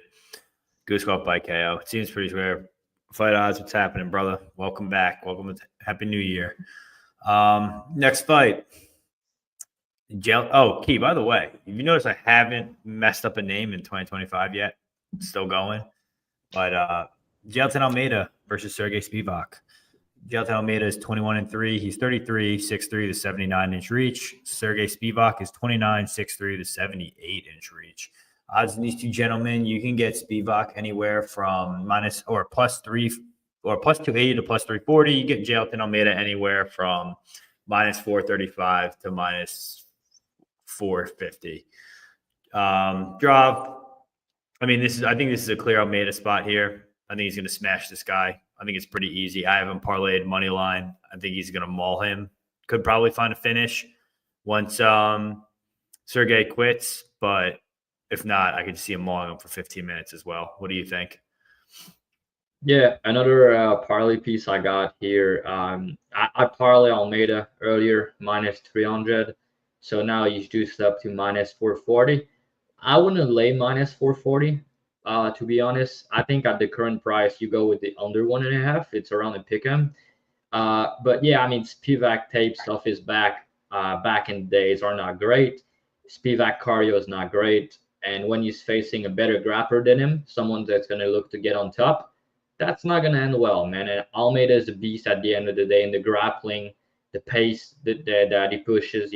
Guskov by KO. It seems pretty rare. Fight odds. What's happening, brother? Welcome back. Welcome to Happy New Year. Next fight. Key, by the way, if you notice, I haven't messed up a name in 2025 yet. It's still going. But Jailton Almeida versus Sergei Spivac. Jailton Almeida is 21-3. He's 33, 6'3", to 79-inch reach. Sergei Spivac is 29, 6'3", to 78-inch reach. Odds in these two gentlemen, you can get Spivac anywhere from plus 280 to plus 340. You get Jailton Almeida anywhere from minus 435 to minus 450. Drav. I think this is a clear Almeida spot here. I think he's going to smash this guy. I think it's pretty easy. I have him parlayed money line. I think he's going to maul him. Could probably find a finish once Sergei quits, but if not, I could see him mauling him for 15 minutes as well. What do you think? Yeah, another parlay piece I got here. I parlay Almeida earlier, minus 300. So now he's juiced up to minus 440. I wouldn't lay minus 440. To be honest, I think at the current price, you go with the under 1.5. It's around a pick'em. But yeah, Spivac tapes off his back in the days are not great. Spivac cardio is not great. And when he's facing a better grappler than him, someone that's going to look to get on top, that's not going to end well, man. And Almeida is a beast at the end of the day in the grappling, the pace that he pushes,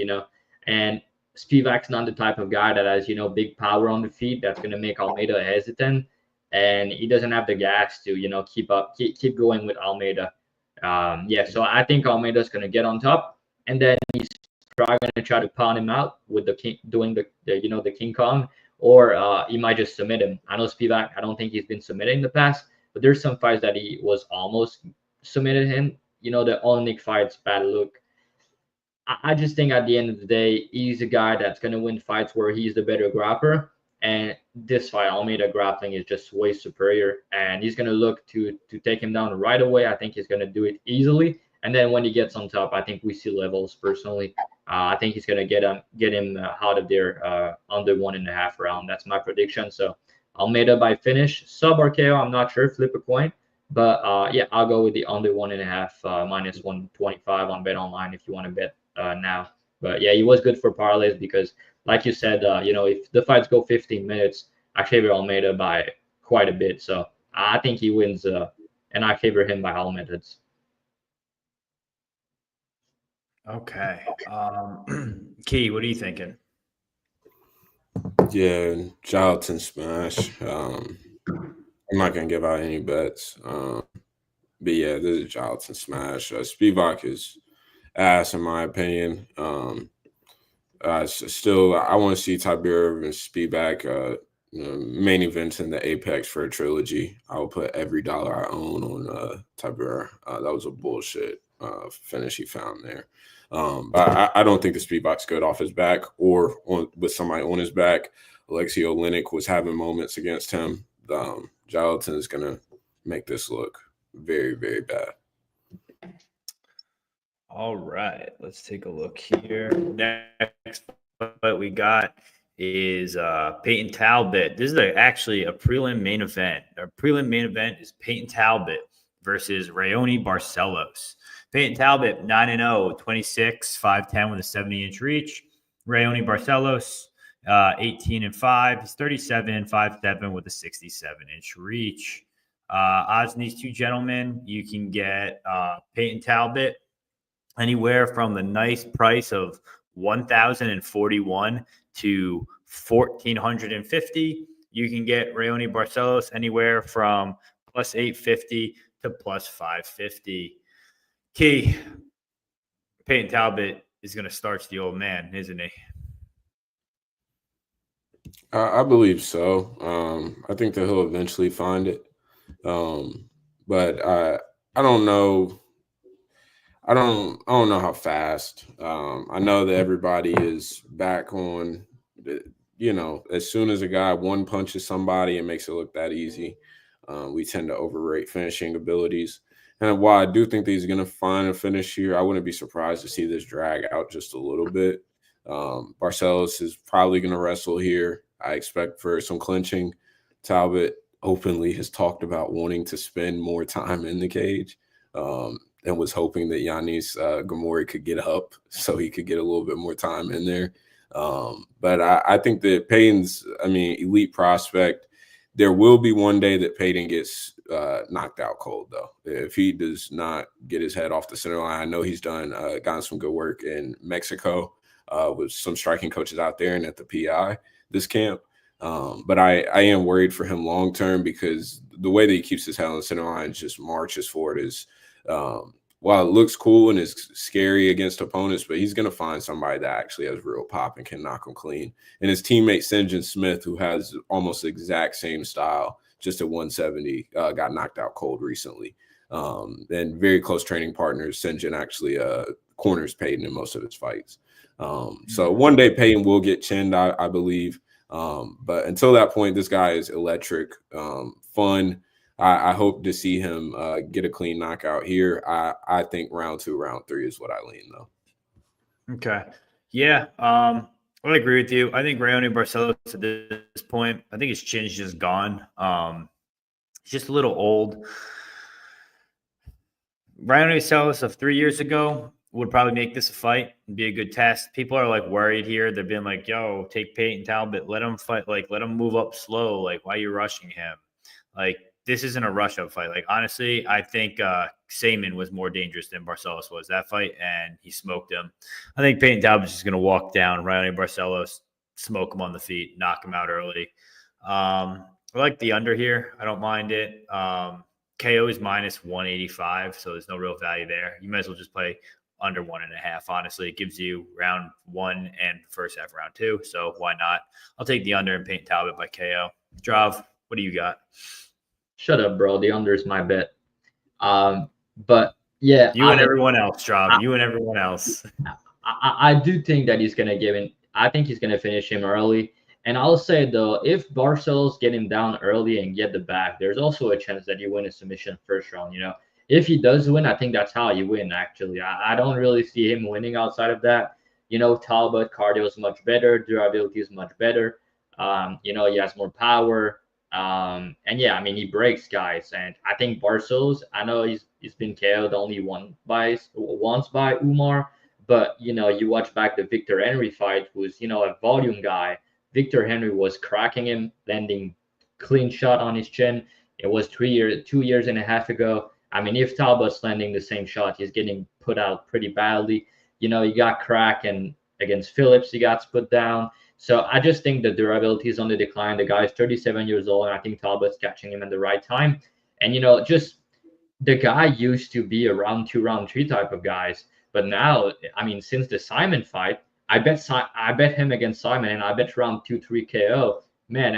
And Spivac's not the type of guy that has, big power on the feet that's going to make Almeida hesitant. And he doesn't have the gas to, keep going with Almeida. So I think Almeida's going to get on top. And then he's probably going to try to pound him out with the king, doing the King Kong. Or he might just submit him. I know Spivac, I don't think he's been submitted in the past, but there's some fights that he was almost submitted him. The Olenek fight's bad look. I just think at the end of the day, he's a guy that's going to win fights where he's the better grappler. And this fight, Almeida grappling is just way superior. And he's going to look to take him down right away. I think he's going to do it easily. And then when he gets on top, I think we see levels personally. I think he's going to get him out of there under 1.5 round. That's my prediction. So Almeida by finish. Sub or KO, I'm not sure. Flip a coin. But I'll go with the under 1.5 minus 125 on Bet Online if you want to bet now. But yeah, he was good for parlays because, like you said, if the fights go 15 minutes, I favor Almeida by quite a bit. So I think he wins, and I favor him by all methods. Okay. Key, what are you thinking? Yeah, Jailton smash. I'm not gonna give out any bets. But yeah, this is Jailton smash. Spivac is ass in my opinion. Still, I want to see Tagir and Spivac main events in the Apex for a trilogy. I will put every dollar I own on Tagir. That was a bullshit finish he found there. But I don't think the Spivac's good off his back or with somebody on his back. Alexei Oleinik was having moments against him. Jailton is going to make this look very, very bad. All right, let's take a look here. Next fight we got is Payton Talbot. This is actually a prelim main event. Our prelim main event is Payton Talbot versus Raoni Barcelos. Payton Talbot, 9-0, 26, 5'10 with a 70-inch reach. Raoni Barcelos, 18-5. He's 37, 5'7 with a 67-inch reach. Odds on these two gentlemen, you can get Payton Talbot anywhere from the nice price of $1,041 to $1,450. You can get Raoni Barcelos anywhere from plus 850 to plus 550. Key, Payton Talbot is going to starch the old man, isn't he? I believe so. I think that he'll eventually find it. But I don't know. I don't know how fast. I know that everybody is back on, as soon as a guy one punches somebody, it makes it look that easy. We tend to overrate finishing abilities. And while I do think that he's going to find a finish here, I wouldn't be surprised to see this drag out just a little bit. Barcelos is probably going to wrestle here. I expect for some clinching. Talbot openly has talked about wanting to spend more time in the cage. And was hoping that Yanis Gamori could get up so he could get a little bit more time in there. But I think that Payton's, elite prospect. There will be one day that Payton gets knocked out cold, though. If he does not get his head off the center line, I know he's gotten some good work in Mexico with some striking coaches out there and at the PI this camp. But I am worried for him long term because the way that he keeps his head on the center line just marches forward is while it looks cool and is scary against opponents, but he's going to find somebody that actually has real pop and can knock him clean. And his teammate, Sinjin Smith, who has almost the exact same style, just at 170, got knocked out cold recently. And very close training partners. Sinjin actually corners Payton in most of his fights. So one day Payton will get chinned, I believe. But until that point, this guy is electric, fun. I hope to see him get a clean knockout here. I think round 2, round 3 is what I lean, though. Okay. Yeah. I agree with you. I think Raoni Barcelos at this point, I think his chin's just gone. He's just a little old. Raoni Barcelos of 3 years ago would probably make this a fight and be a good test. People are like worried here. They've been like, yo, take Payton Talbot, let him fight, let him move up slow. Like, why are you rushing him? This isn't a rush-up fight. Honestly, I think Saman was more dangerous than Barcelos was that fight, and he smoked him. I think Payton Talbot's just going to walk down Raoni Barcelos, smoke him on the feet, knock him out early. I like the under here. I don't mind it. KO is minus 185, so there's no real value there. You might as well just play under 1.5. Honestly, it gives you round 1 and first half round 2, so why not? I'll take the under and Payton Talbot by KO. Drav, what do you got? Shut up, bro. The under is my bet. But yeah, you and everyone else, Drav. You and everyone else. I do think that he's gonna give him. I think he's gonna finish him early. And I'll say though, if Barcelos get him down early and get the back, there's also a chance that you win a submission first round. If he does win, I think that's how you win. Actually, I don't really see him winning outside of that. Talbot cardio is much better, durability is much better. He has more power. And yeah, he breaks guys, and I think Barcelos, I know he's been KO'd only once by Umar, but you watch back the Victor Henry fight, who's a volume guy. Victor Henry was cracking him, landing clean shot on his chin. It was 2 years and a half ago. If Talbot's landing the same shot, he's getting put out pretty badly. He got cracked, and against Phillips, he got put down. So I just think the durability is on the decline. The guy is 37 years old, and I think Talbot's catching him at the right time. And, just the guy used to be a round 2, round 3 type of guys. But now, since the Simon fight, I bet him against Simon, and I bet round 2, 3 KO. Man,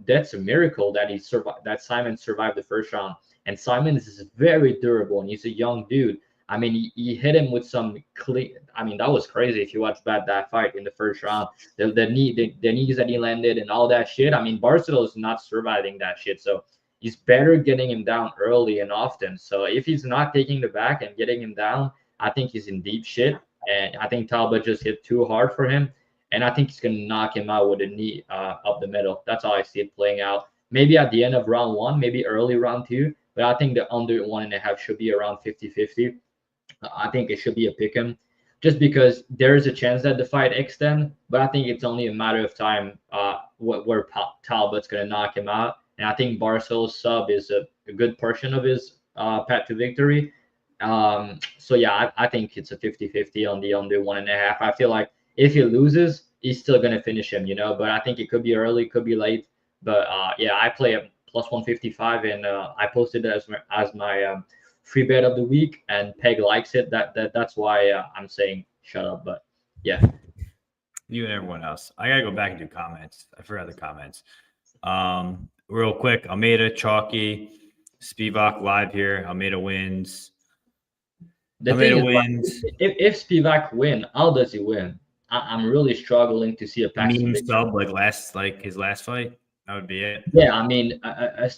that's a miracle that Simon survived the first round. And Simon is very durable, and he's a young dude. I mean, he hit him with some clean. I mean, that was crazy. If you watch that fight in the first round, the knees that he landed and all that shit. I mean, Barcelo's not surviving that shit. So he's better getting him down early and often. So if he's not taking the back and getting him down, I think he's in deep shit. And I think Talbot just hit too hard for him. And I think he's going to knock him out with a knee up the middle. That's how I see it playing out. Maybe at the end of round 1, maybe early round 2. But I think the under 1.5 should be around 50-50. I think it should be a pick 'em, just because there is a chance that the fight extend, but I think it's only a matter of time where Talbot's going to knock him out. And I think Barcelo's sub is a good portion of his path to victory. So yeah, I think it's a 50-50 on the under 1.5. I feel like if he loses, he's still going to finish him, but I think it could be early, could be late. But yeah, I play a plus 155, and I posted it as my free bet of the week, and Peg likes it. That's why I'm saying shut up. But yeah, you and everyone else. I gotta go back and do comments. I forgot the comments. Real quick, Almeida, Chalky, Spivac live here. Almeida wins. Almeida wins. If Spivac win, how does he win? I'm really struggling to see a meme sub like his last fight. That would be it. Yeah, I mean, a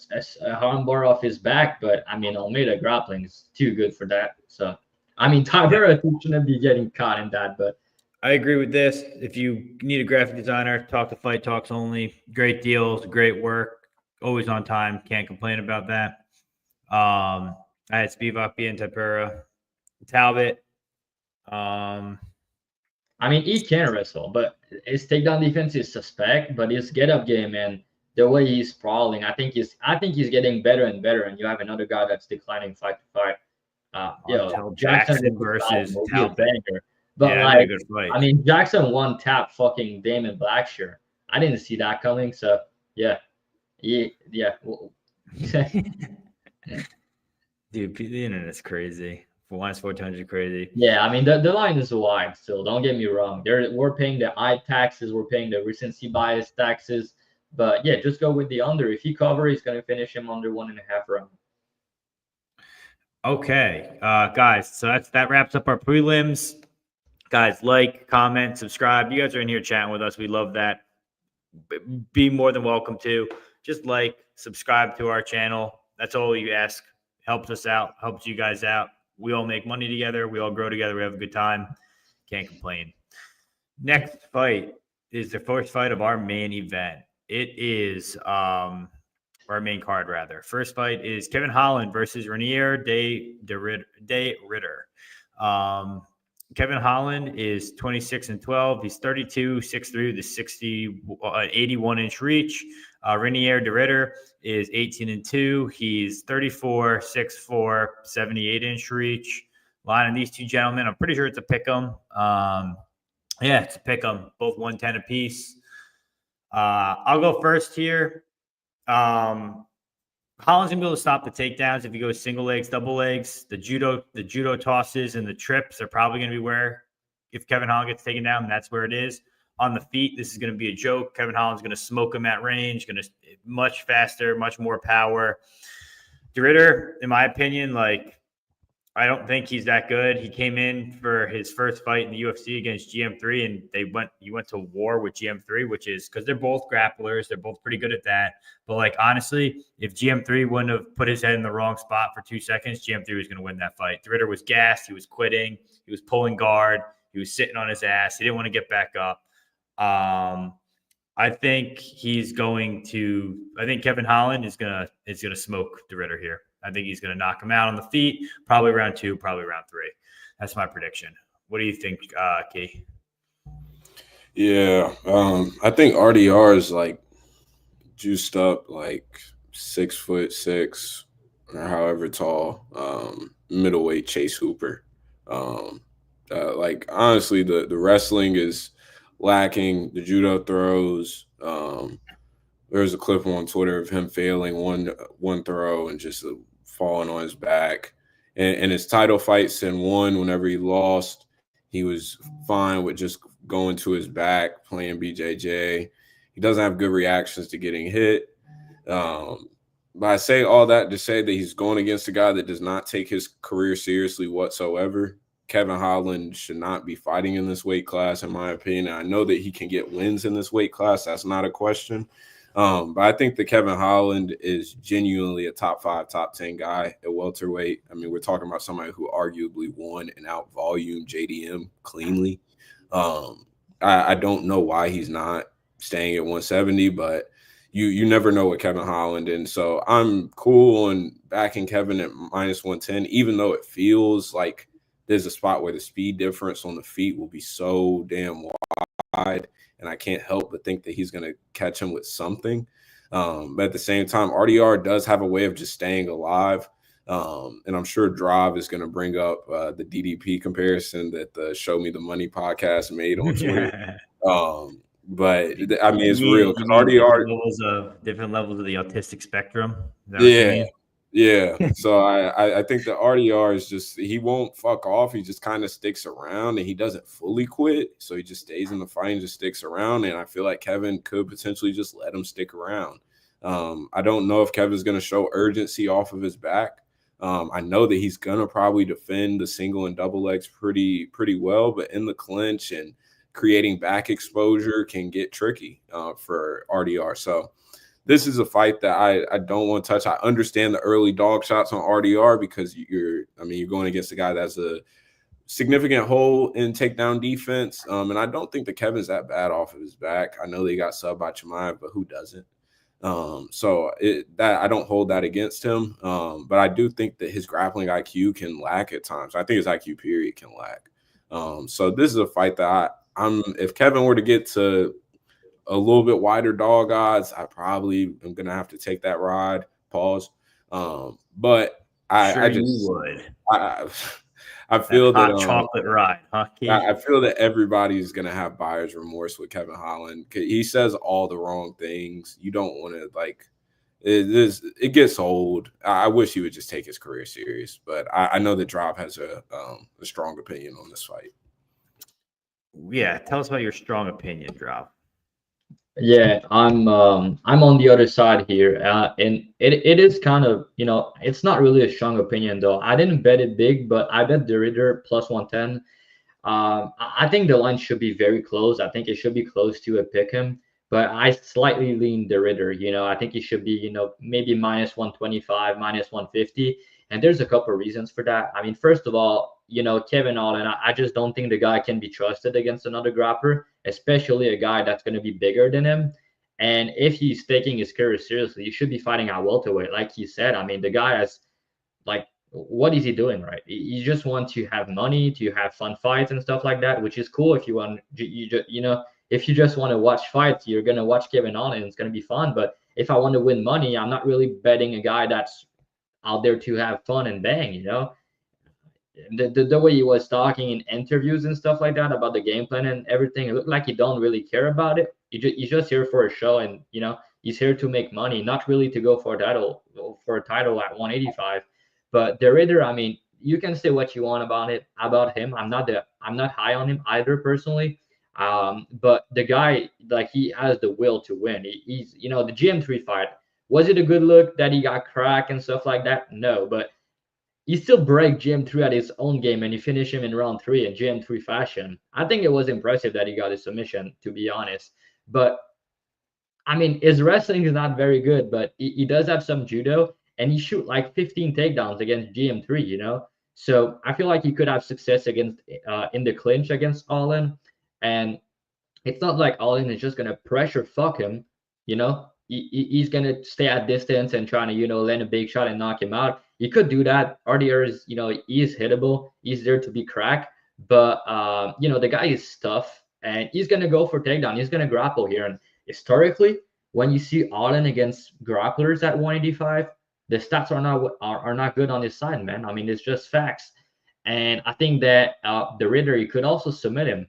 armbar off his back, but I mean, Almeida grappling is too good for that. So, I mean, Tagir shouldn't be getting caught in that, but I agree with this. If you need a graphic designer, talk to Fight Talks Only. Great deals, great work, always on time. Can't complain about that. I had Spivac being Tempera, Talbot. I mean, he can wrestle, but his takedown defense is suspect. But his get-up game and the way he's sprawling, I think he's getting better and better. And you have another guy that's declining fight to fight. Jackson versus Talbot. But yeah, I mean, Jackson one tap fucking Damon Blackshear. I didn't see that coming. So yeah. Dude, the internet's crazy. Minus 400 crazy. Yeah, I mean the line is wide still. Don't get me wrong. We're paying the taxes, we're paying the recency bias taxes. But yeah, just go with the under. If he covers, he's gonna finish him under 1.5 round. Okay, guys. So that wraps up our prelims. Guys, like, comment, subscribe. You guys are in here chatting with us. We love that. Be more than welcome to. Just like, subscribe to our channel. That's all you ask. Helps us out. Helps you guys out. We all make money together. We all grow together. We have a good time. Can't complain. Next fight is the first fight of our main event. It is our main card, rather. First fight is Kevin Holland versus Rinya de Ritter. Kevin Holland is 26-12. He's 32, 6'3", with a 81-inch reach. Rinya de Ritter is 18-2. He's 34, 6'4", 78-inch reach. Line of these two gentlemen, I'm pretty sure it's a pick 'em. Yeah, it's a pick 'em. Both 110 apiece. I'll go first here. Holland's gonna be able to stop the takedowns if he goes single legs, double legs. The judo tosses and the trips are probably gonna be where, if Kevin Holland gets taken down, that's where it is. On the feet, this is gonna be a joke. Kevin Holland's gonna smoke him at range, gonna much faster, much more power. De Ritter, in my opinion, I don't think he's that good. He came in for his first fight in the UFC against GM3, and he went to war with GM3, which is because they're both grapplers. They're both pretty good at that. But honestly, if GM3 wouldn't have put his head in the wrong spot for 2 seconds, GM3 was going to win that fight. De Ritter was gassed. He was quitting. He was pulling guard. He was sitting on his ass. He didn't want to get back up. I think Kevin Holland is gonna smoke De Ritter here. I think he's going to knock him out on the feet, probably round 2, probably round 3. That's my prediction. What do you think, Key? Yeah, I think RDR is juiced up 6'6" or however tall, middleweight Chase Hooper. Honestly, the wrestling is lacking. The judo throws. There's a clip on Twitter of him failing one throw and just falling on his back. And his title fights in one, whenever he lost, he was fine with just going to his back, playing BJJ. He doesn't have good reactions to getting hit. But I say all that to say that he's going against a guy that does not take his career seriously whatsoever. Kevin Holland should not be fighting in this weight class, in my opinion. I know that he can get wins in this weight class. That's not a question. But I think that Kevin Holland is genuinely a top 5, top 10 guy at welterweight. I mean, we're talking about somebody who arguably won and out-volumed JDM cleanly. I don't know why he's not staying at 170, but you never know with Kevin Holland. And so I'm cool on backing Kevin at -110, even though it feels like there's a spot where the speed difference on the feet will be so damn wide. And I can't help but think that he's going to catch him with something. But at the same time, RDR does have a way of just staying alive. And I'm sure Drav is going to bring up the DDP comparison that the Show Me the Money podcast made on Twitter. But I mean, it's real because RDR different levels of the autistic spectrum. Yeah. So I think the RDR is just, he won't fuck off. He just kind of sticks around and he doesn't fully quit. So he just stays in the fight and just sticks around. And I feel like Kevin could potentially just let him stick around. I don't know if Kevin's going to show urgency off of his back. I know that he's going to probably defend the single and double legs pretty well, but in the clinch and creating back exposure can get tricky for RDR. So this is a fight that I don't want to touch. I understand the early dog shots on RDR because you're going against a guy that's a significant hole in takedown defense. And I don't think that Kevin's that bad off of his back. I know they got subbed by Chimaev, but who doesn't? I don't hold that against him. But I do think that his grappling IQ can lack at times. I think his IQ period can lack. So this is a fight that if Kevin were to get to a little bit wider dog odds, I probably am going to have to take that ride. Pause. But I feel that chocolate ride, huh, kid? I feel that everybody is going to have buyer's remorse with Kevin Holland. He says all the wrong things. You don't want to it gets old. I wish he would just take his career serious, but I know that Drop has a strong opinion on this fight. Yeah, tell us about your strong opinion, Drop. Yeah, I'm on the other side here, and it is kind of, it's not really a strong opinion though. I didn't bet it big, but I bet the Ritter +110. I think the line should be very close. I think it should be close to a pick 'em, but I slightly lean the Ritter. I think it should be maybe -125, -150, and there's a couple of reasons for that. I mean, first of all, Kevin Holland, I just don't think the guy can be trusted against another grappler, especially a guy that's going to be bigger than him. And if he's taking his career seriously, he should be fighting at welterweight, like he said. I mean, the guy has, what is he doing, right? You just want to have money, to have fun fights and stuff like that, which is cool. If you want, if you just want to watch fights, you're going to watch Kevin Holland, and it's going to be fun. But if I want to win money, I'm not really betting a guy that's out there to have fun and bang, The way he was talking in interviews and stuff like that about the game plan and everything, it looked like he don't really care about it. He's just here for a show, and he's here to make money, not really to go for a title at 185. But the Ritter, I mean, you can say what you want about him. I'm not high on him either personally. But the guy, he has the will to win. He's the GM3 fight. Was it a good look that he got cracked and stuff like that? No, but he still break GM3 at his own game, and he finished him in round 3 in GM3 fashion. I think it was impressive that he got his submission, to be honest. But, I mean, his wrestling is not very good, but he does have some judo, and he shoot 15 takedowns against GM3, So I feel like he could have success against in the clinch against Ailin. And it's not like Ailin is just going to pressure fuck him, He's going to stay at distance and trying to, land a big shot and knock him out. He could do that. RDR is, he is hittable. He's there to be cracked. But, the guy is tough, and he's going to go for takedown. He's going to grapple here. And historically, when you see Ailin against grapplers at 185, the stats are not good on his side, man. I mean, it's just facts. And I think that the Ritter, he could also submit him.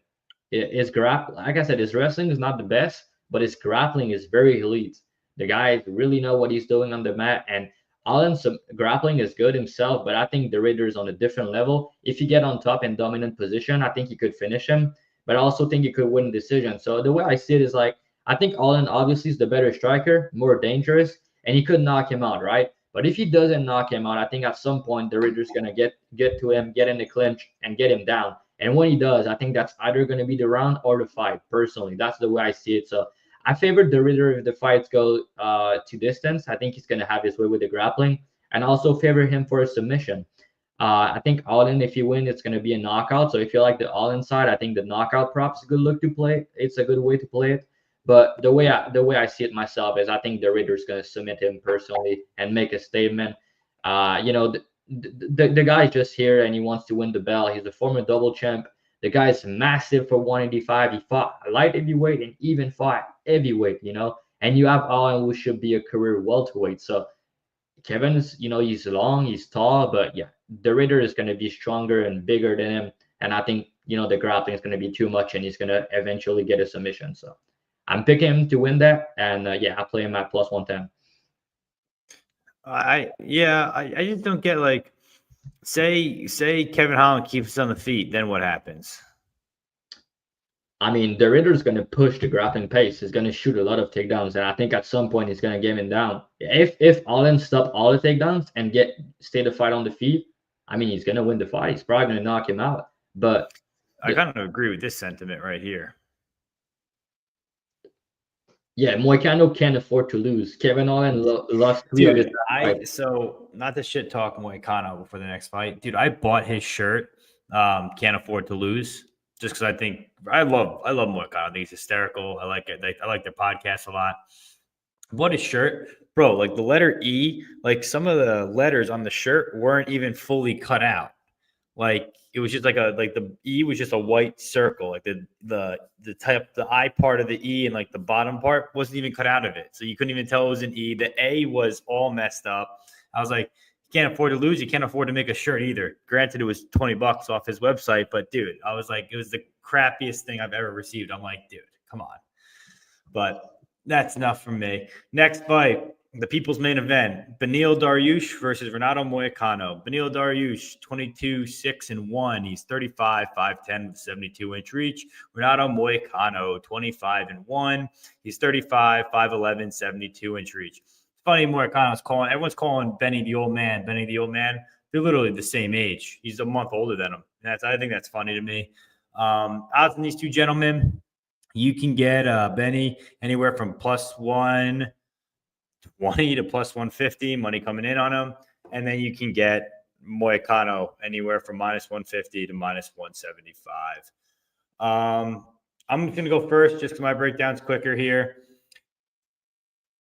Like I said, his wrestling is not the best, but his grappling is very elite. The guy really know what he's doing on the mat, and Ailin's grappling is good himself, but I think the Ritter is on a different level. If you get on top in dominant position, I think he could finish him, but I also think he could win decision. So the way I see it is I think Ailin obviously is the better striker, more dangerous, and he could knock him out, right? But if he doesn't knock him out, I think at some point the Ritter's gonna get to him, get in the clinch, and get him down. And when he does, I think that's either gonna be the round or the fight. Personally, that's the way I see it. So I favored the Ritter if the fights go to distance. I think he's gonna have his way with the grappling, and also favor him for a submission. I think all-in, if you win, it's going to be a knockout. So if you like the all-in side, I think the knockout prop is a good look to play. It's a good way to play it. But the way I see it myself is I think the Ritter's going to submit him personally and make a statement. The guy's just here and he wants to win the belt. He's a former double champ. The guy's massive for 185. He fought light heavyweight and even fought heavyweight, And you have All-in, who should be a career welterweight. So Kevin's, he's long, he's tall, but yeah, the Ritter is going to be stronger and bigger than him. And I think, the grappling is going to be too much and he's going to eventually get a submission. So I'm picking him to win that. And I play him at plus 110. I just don't get, like, say Kevin Holland keeps on the feet, then what happens? I mean, the Ritter's going to push the grappling pace. He's going to shoot a lot of takedowns, and I think at some point he's going to get him down. If Ailin stop all the takedowns and stay the fight on the feet, I mean, he's going to win the fight. He's probably going to knock him out. But I kind of agree with this sentiment right here. Yeah, Moicano can't afford to lose. Kevin Ailin lost 3 of his fights. So not to shit talk Moicano before the next fight, dude. I bought his shirt. Can't afford to lose. Just because I think I love Moicano. I think he's hysterical. I like it. I like their podcast a lot. What his shirt, bro? Like the letter E, like some of the letters on the shirt weren't even fully cut out. Like it was just like the E was just a white circle. Like the I part of the E and like the bottom part wasn't even cut out of it. So you couldn't even tell it was an E. The A was all messed up. I was like, can't afford to lose. You can't afford to make a shirt either. Granted, it was $20 off his website, but dude, I was like, it was the crappiest thing I've ever received. I'm like, dude, come on. But that's enough from me. Next fight, the people's main event: Beneil Dariush versus Renato Moicano. Beneil Dariush, 22-6-1. He's 35, 5'10", with 72-inch reach. Renato Moicano, 25-1. He's 35, 5'11", 72-inch reach. Funny, everyone's calling Benny the old man. Benny the old man. They're literally the same age. He's a month older than him. I think that's funny to me. Odds on these two gentlemen, you can get Benny anywhere from plus 120 to plus 150, money coming in on him. And then you can get Moicano anywhere from minus 150 to minus 175. I'm going to go first just because my breakdown's quicker here.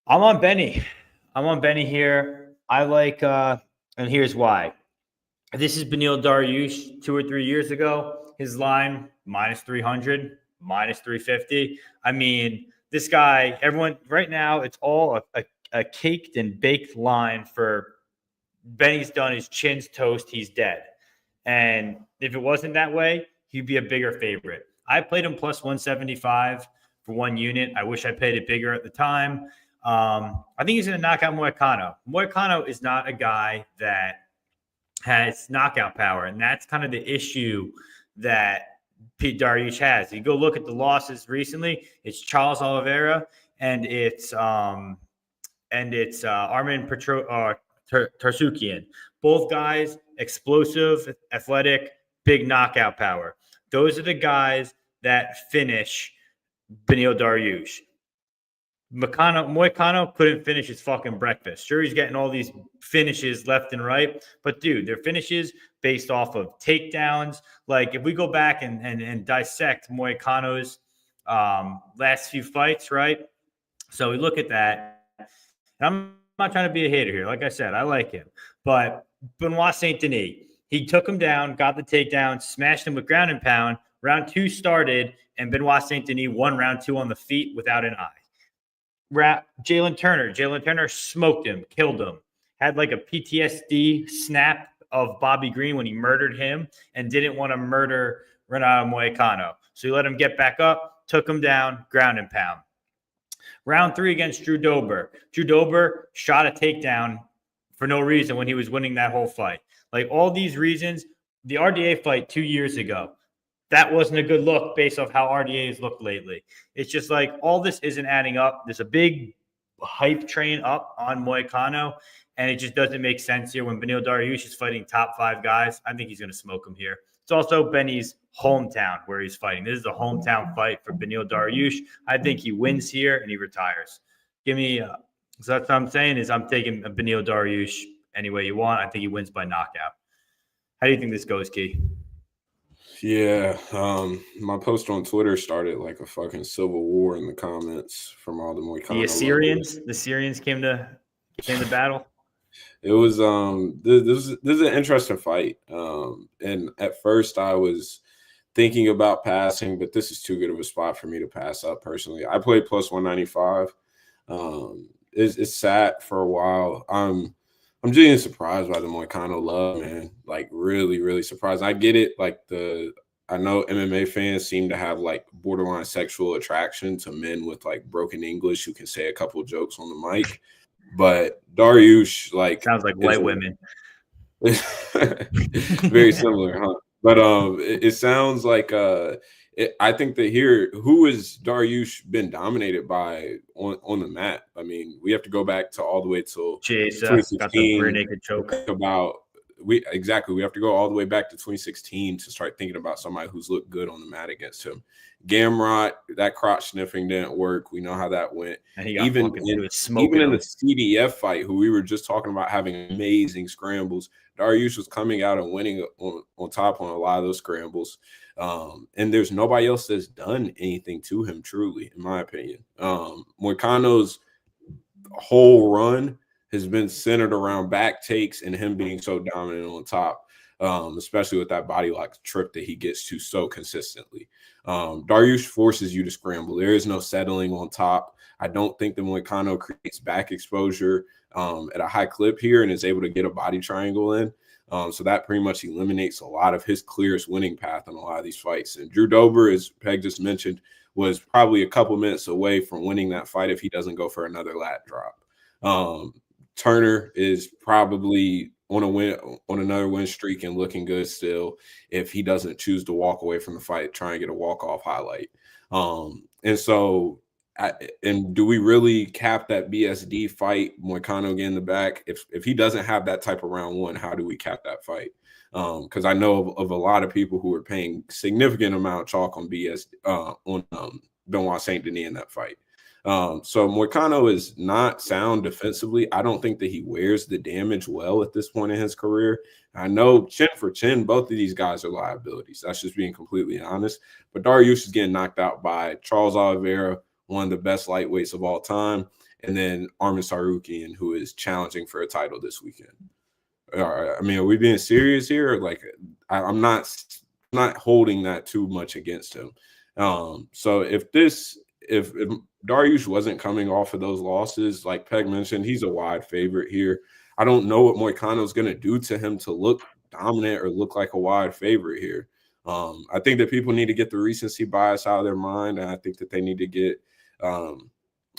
I'm on Benny here. I like, and here's why. This is Beneil Dariush 2 or 3 years ago. His line, minus 300, minus 350. I mean, this guy, everyone, right now, it's all a caked and baked line for Benny's done. His chin's toast. He's dead. And if it wasn't that way, he'd be a bigger favorite. I played him plus 175 for one unit. I wish I paid it bigger at the time. I think he's going to knock out Moicano. Moicano is not a guy that has knockout power, and that's kind of the issue that Pete Dariush has. You go look at the losses recently. It's Charles Oliveira and it's Armin Turcios. Both guys, explosive, athletic, big knockout power. Those are the guys that finish Beneil Dariush. Moicano couldn't finish his fucking breakfast. Sure, he's getting all these finishes left and right, but dude, they're finishes based off of takedowns. Like if we go back and dissect Moicano's last few fights, right? So we look at that. I'm not trying to be a hater here. Like I said, I like him, but Benoit Saint Denis, he took him down, got the takedown, smashed him with ground and pound. Round 2 started, and Benoit Saint Denis won round 2 on the feet without an eye. Jailton Turner smoked him, killed him, had like a PTSD snap of Bobby Green when he murdered him and didn't want to murder Renato Moicano. So he let him get back up, took him down, ground and pound. Round 3 against Drew Dober. Drew Dober shot a takedown for no reason when he was winning that whole fight. Like all these reasons, the RDA fight 2 years ago, that wasn't a good look based off how RDA has looked lately. It's just like all this isn't adding up. There's a big hype train up on Moicano, and it just doesn't make sense here when Beneil Dariush is fighting top 5 guys. I think he's going to smoke him here. It's also Benny's hometown where he's fighting. This is a hometown fight for Beneil Dariush. I think he wins here and he retires. Give me so that's what I'm saying is I'm taking Beneil Dariush any way you want. I think he wins by knockout. How do you think this goes, Key? Yeah, my post on Twitter started like a fucking civil war in the comments from all the Moicano. The Assyrians came to battle. It was this is an interesting fight. And at first I was thinking about passing, but this is too good of a spot for me to pass up personally. I played plus 195. It's sat for a while. I'm genuinely surprised by the Moicano love, man. Like really, really surprised. I get it. Like I know MMA fans seem to have like borderline sexual attraction to men with like broken English who can say a couple jokes on the mic. But Dariush, like, sounds like white women. Very similar, huh? But it sounds like I think that here, who has Dariush been dominated by on the mat? I mean, we have to go back to all the way till 2016. Got the rear naked choke. We have to go all the way back to 2016 to start thinking about somebody who's looked good on the mat against him. Gamrot, that crotch sniffing didn't work. We know how that went. And he got even in the CDF fight, who we were just talking about having amazing scrambles, Dariush was coming out and winning on top on a lot of those scrambles. And there's nobody else that's done anything to him, truly, in my opinion. Moicano's whole run has been centered around back takes and him being so dominant on top, especially with that body lock trip that he gets to so consistently. Dariush forces you to scramble. There is no settling on top. I don't think that Moicano creates back exposure at a high clip here and is able to get a body triangle in. So that pretty much eliminates a lot of his clearest winning path in a lot of these fights. And Drew Dober, as Peg just mentioned, was probably a couple minutes away from winning that fight if he doesn't go for another lat drop. Turner is probably on another win streak and looking good still if he doesn't choose to walk away from the fight, try and get a walk-off highlight. And do we really cap that BSD fight, Moicano getting the back? If he doesn't have that type of round one, how do we cap that fight? Because I know of a lot of people who are paying significant amount of chalk on Benoit Saint Denis in that fight. So Moicano is not sound defensively. I don't think that he wears the damage well at this point in his career. I know chin for chin, both of these guys are liabilities. That's just being completely honest. But Dariush is getting knocked out by Charles Oliveira, one of the best lightweights of all time, and then Arman Tsarukyan, who is challenging for a title this weekend. I mean, are we being serious here? Like, I'm not holding that too much against him. So if Dariush wasn't coming off of those losses, like Peg mentioned, he's a wide favorite here. I don't know what Moicano is going to do to him to look dominant or look like a wide favorite here. I think that people need to get the recency bias out of their mind, and I think that they need to get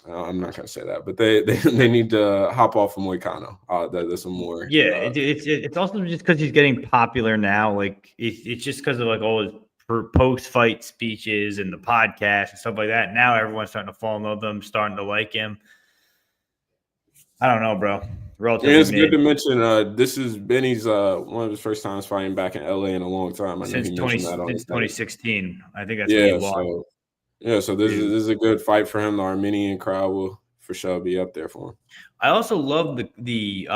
I'm not going to say that, but they need to hop off of Moicano. There's some more. Yeah, it's also just because he's getting popular now. Like it's just because of like all his post-fight speeches and the podcast and stuff like that. Now everyone's starting to fall in love with him, starting to like him. I don't know, bro. It's good to mention this is Benny's one of his first times fighting back in LA in a long time. Since 2016. I think that's when he lost. So this is a good fight for him. The Armenian crowd will for sure be up there for him. I also love the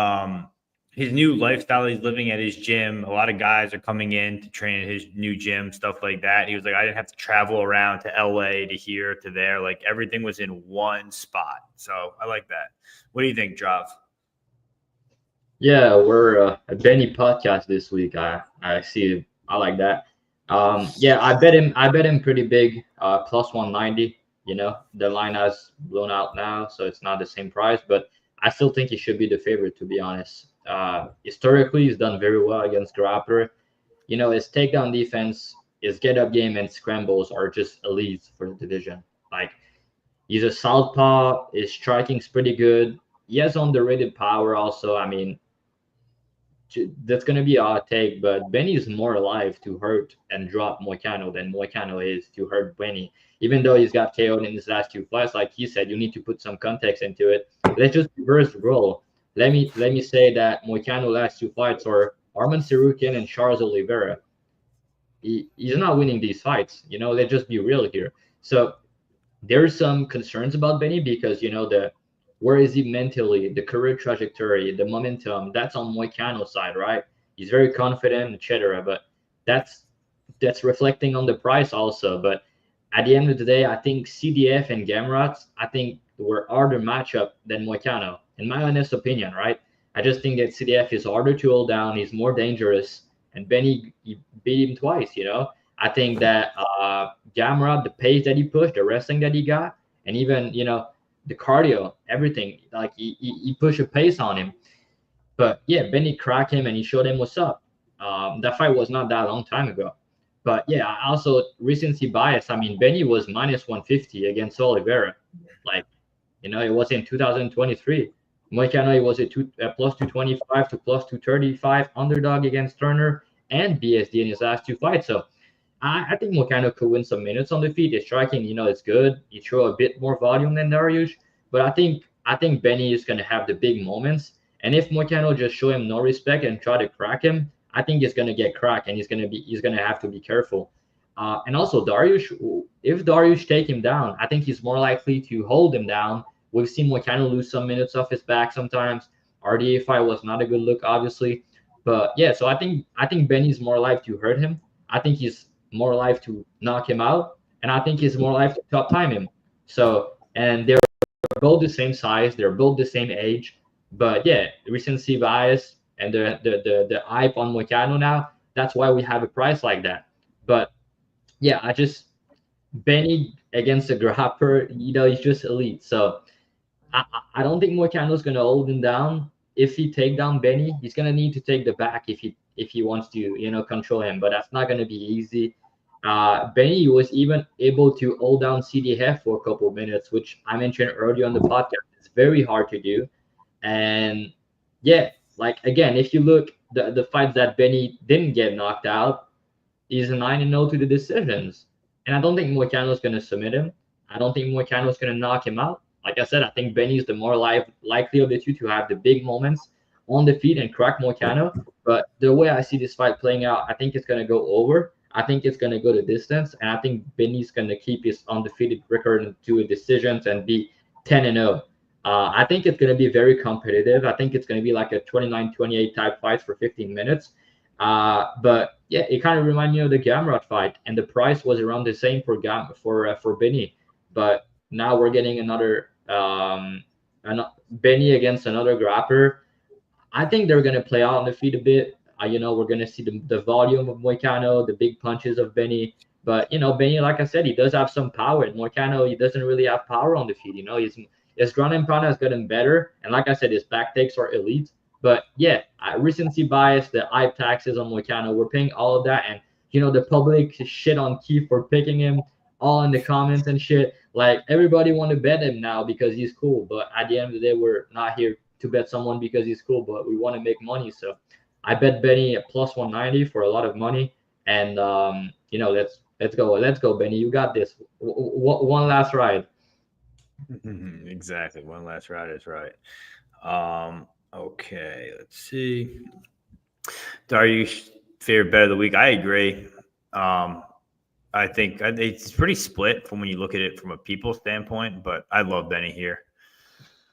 his new lifestyle he's living at his gym. A lot of guys are coming in to train at his new gym, stuff like that. He was like, I didn't have to travel around to LA to here to there. Like everything was in one spot. So I like that. What do you think, Drav? Yeah, we're a Benny podcast this week. I see. I like that. I bet him pretty big, plus 190. You know, the line has blown out now, so it's not the same price, but I still think he should be the favorite, to be honest. Historically, he's done very well against grappler. You know, his takedown defense, his get-up game, and scrambles are just elite for the division. Like, he's a southpaw. His striking's pretty good. He has underrated power also. I mean, that's going to be a hot take, but Benny is more alive to hurt and drop Moicano than Moicano is to hurt Benny. Even though he's got KO'd in his last 2 fights, like he said, you need to put some context into it. Let's just reverse the role. Let me say that Moicano last 2 fights are Arman Tsarukyan and Charles Oliveira. He's not winning these fights. Let's just be real here. So there's some concerns about Benny because where is he mentally, the career trajectory, the momentum, that's on Moicano's side, right? He's very confident, etc. But that's reflecting on the price also. But at the end of the day, I think CDF and Gamrot, I think were harder matchup than Moicano, in my honest opinion, right? I just think that CDF is harder to hold down, he's more dangerous, and Benny he beat him twice, I think that Gamrot, the pace that he pushed, the wrestling that he got, and even the cardio, everything, like he pushed a pace on him. But yeah, Benny cracked him and he showed him what's up. That fight was not that long time ago. But yeah, also recency bias. I mean, Benny was minus 150 against Oliveira. Like, it was in 2023. Moicano, it was a plus 225 to plus 235 underdog against Turner and BSD in his last 2 fights. So I think Moicano could win some minutes on the feet. His striking, it's good. He threw a bit more volume than Dariush, but I think Benny is gonna have the big moments. And if Moicano just show him no respect and try to crack him, I think he's gonna get cracked, and he's gonna have to be careful. And also Dariush, if Dariush take him down, I think he's more likely to hold him down. We've seen Moicano lose some minutes off his back sometimes. RDA fight was not a good look, obviously, but yeah. So I think Benny's more likely to hurt him. I think he's more life to knock him out, and I think he's more life to top time him. So, and they're both the same size, they're both the same age, but yeah, recency bias and the hype on Moicano now, that's why we have a price like that. But yeah, Benny against a grappler, he's just elite. So I don't think Moicano's gonna hold him down. If he take down Benny, he's gonna need to take the back if he wants to control him, but that's not gonna be easy. Benny was even able to hold down CDF for a couple of minutes, which I mentioned earlier on the podcast. It's very hard to do, and yeah, like again, if you look the fights that Benny didn't get knocked out, he's a 9-0 to the decisions, and I don't think Moicano's gonna submit him. I don't think Moicano's gonna knock him out. Like I said, I think Benny's the more likely of the two to have the big moments on the feet and crack Moicano. But the way I see this fight playing out, I think it's going to go over. I think it's going to go the distance. And I think Benny's going to keep his undefeated record to decisions and be 10-0. I think it's going to be very competitive. I think it's going to be like a 29-28 type fight for 15 minutes. But yeah, it kind of reminds me of the Gamrot fight. And the price was around the same for Benny. But now we're getting another Benny against another grappler. I think they're going to play out on the feet a bit. We're going to see the volume of Moicano, the big punches of Benny. But, Benny, like I said, he does have some power. And Moicano, he doesn't really have power on the feet. His ground and pound has gotten better. And like I said, his back takes are elite. But, yeah, recency bias, the hype taxes on Moicano, we're paying all of that. And, the public shit on Keith for picking him, all in the comments and shit. Like, everybody want to bet him now because he's cool. But at the end of the day, we're not here to bet someone because he's cool, but we want to make money. So I bet Benny at plus 190 for a lot of money. And, let's go, Benny. You got this. One last ride. Exactly. One last ride is right. Okay, let's see. Dariush, favorite bet of the week. I agree. I think it's pretty split from when you look at it from a people standpoint, but I love Benny here.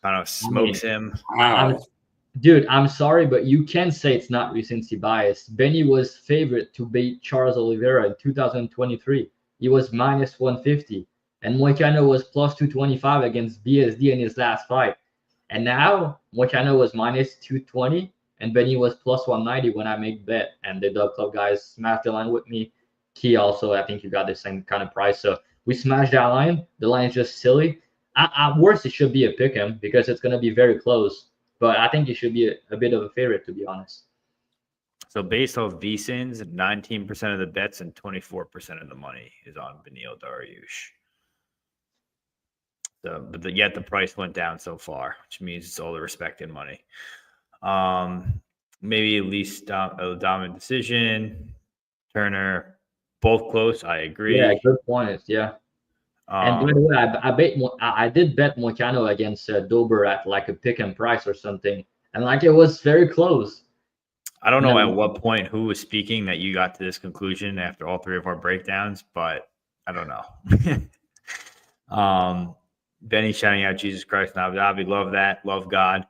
I don't know, smokes him. Wow. Dude, I'm sorry, but you can say it's not recency bias. Benny was favorite to beat Charles Oliveira in 2023. He was minus 150. And Moicano was plus 225 against BSD in his last fight. And now Moicano was minus 220 and Benny was plus 190 when I make bet. And the Dub Club guys smashed the line with me. Key also, I think you got the same kind of price. So we smashed that line. The line is just silly. At worst, it should be a pick 'em because it's going to be very close. But I think it should be a bit of a favorite, to be honest. So based off VSINs, 19% of the bets and 24% of the money is on Beneil Dariush. So, yet the price went down so far, which means it's all the respected money. maybe at least a dominant decision. Turner, both close. I agree. Yeah, good point. Yeah. And by the way, I did bet Moicano against Dober at like a pick and price or something, and like it was very close. I don't And know then, at what point who was speaking that you got to this conclusion after all three of our breakdowns, but I don't know. Benny shouting out Jesus Christ and Abu Dhabi. Love that. Love God.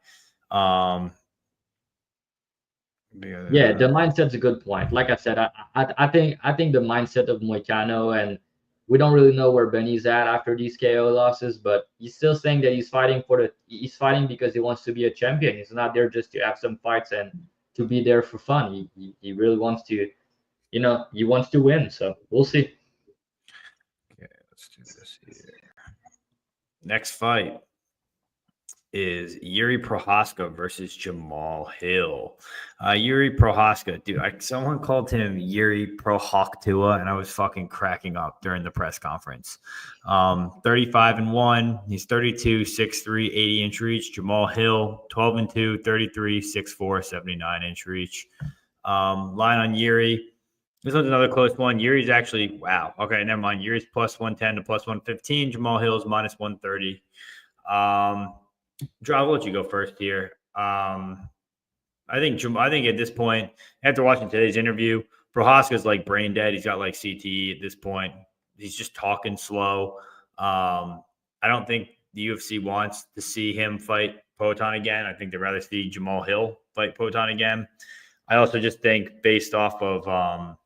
yeah, the mindset's a good point. Like I said, I think the mindset of Moicano, and we don't really know where Benny's at after these KO losses, but he's still saying that he's fighting because he wants to be a champion. He's not there just to have some fights and to be there for fun. He really wants to, he wants to win. So we'll see. Okay, let's do this here. Next fight is Yuri Prohaska versus Jamal Hill. Yuri Prohaska, dude, someone called him Yuri Prohaktua, and I was fucking cracking up during the press conference. 35-1. He's 32, 6'3", 80-inch reach. Jamal Hill, 12-2, 33, 6'4", 79-inch reach. Line on Yuri. This one's another close one. Yuri's actually, wow. Okay, never mind. Yuri's plus 110 to plus 115. Jamal Hill's minus 130. Draw, I'll let you go first here. I think at this point, after watching today's interview, Prohaska's like brain dead. He's got like CTE at this point. He's just talking slow. I don't think the UFC wants to see him fight Payton again. I think they'd rather see Jamal Hill fight Payton again. I also just think based off of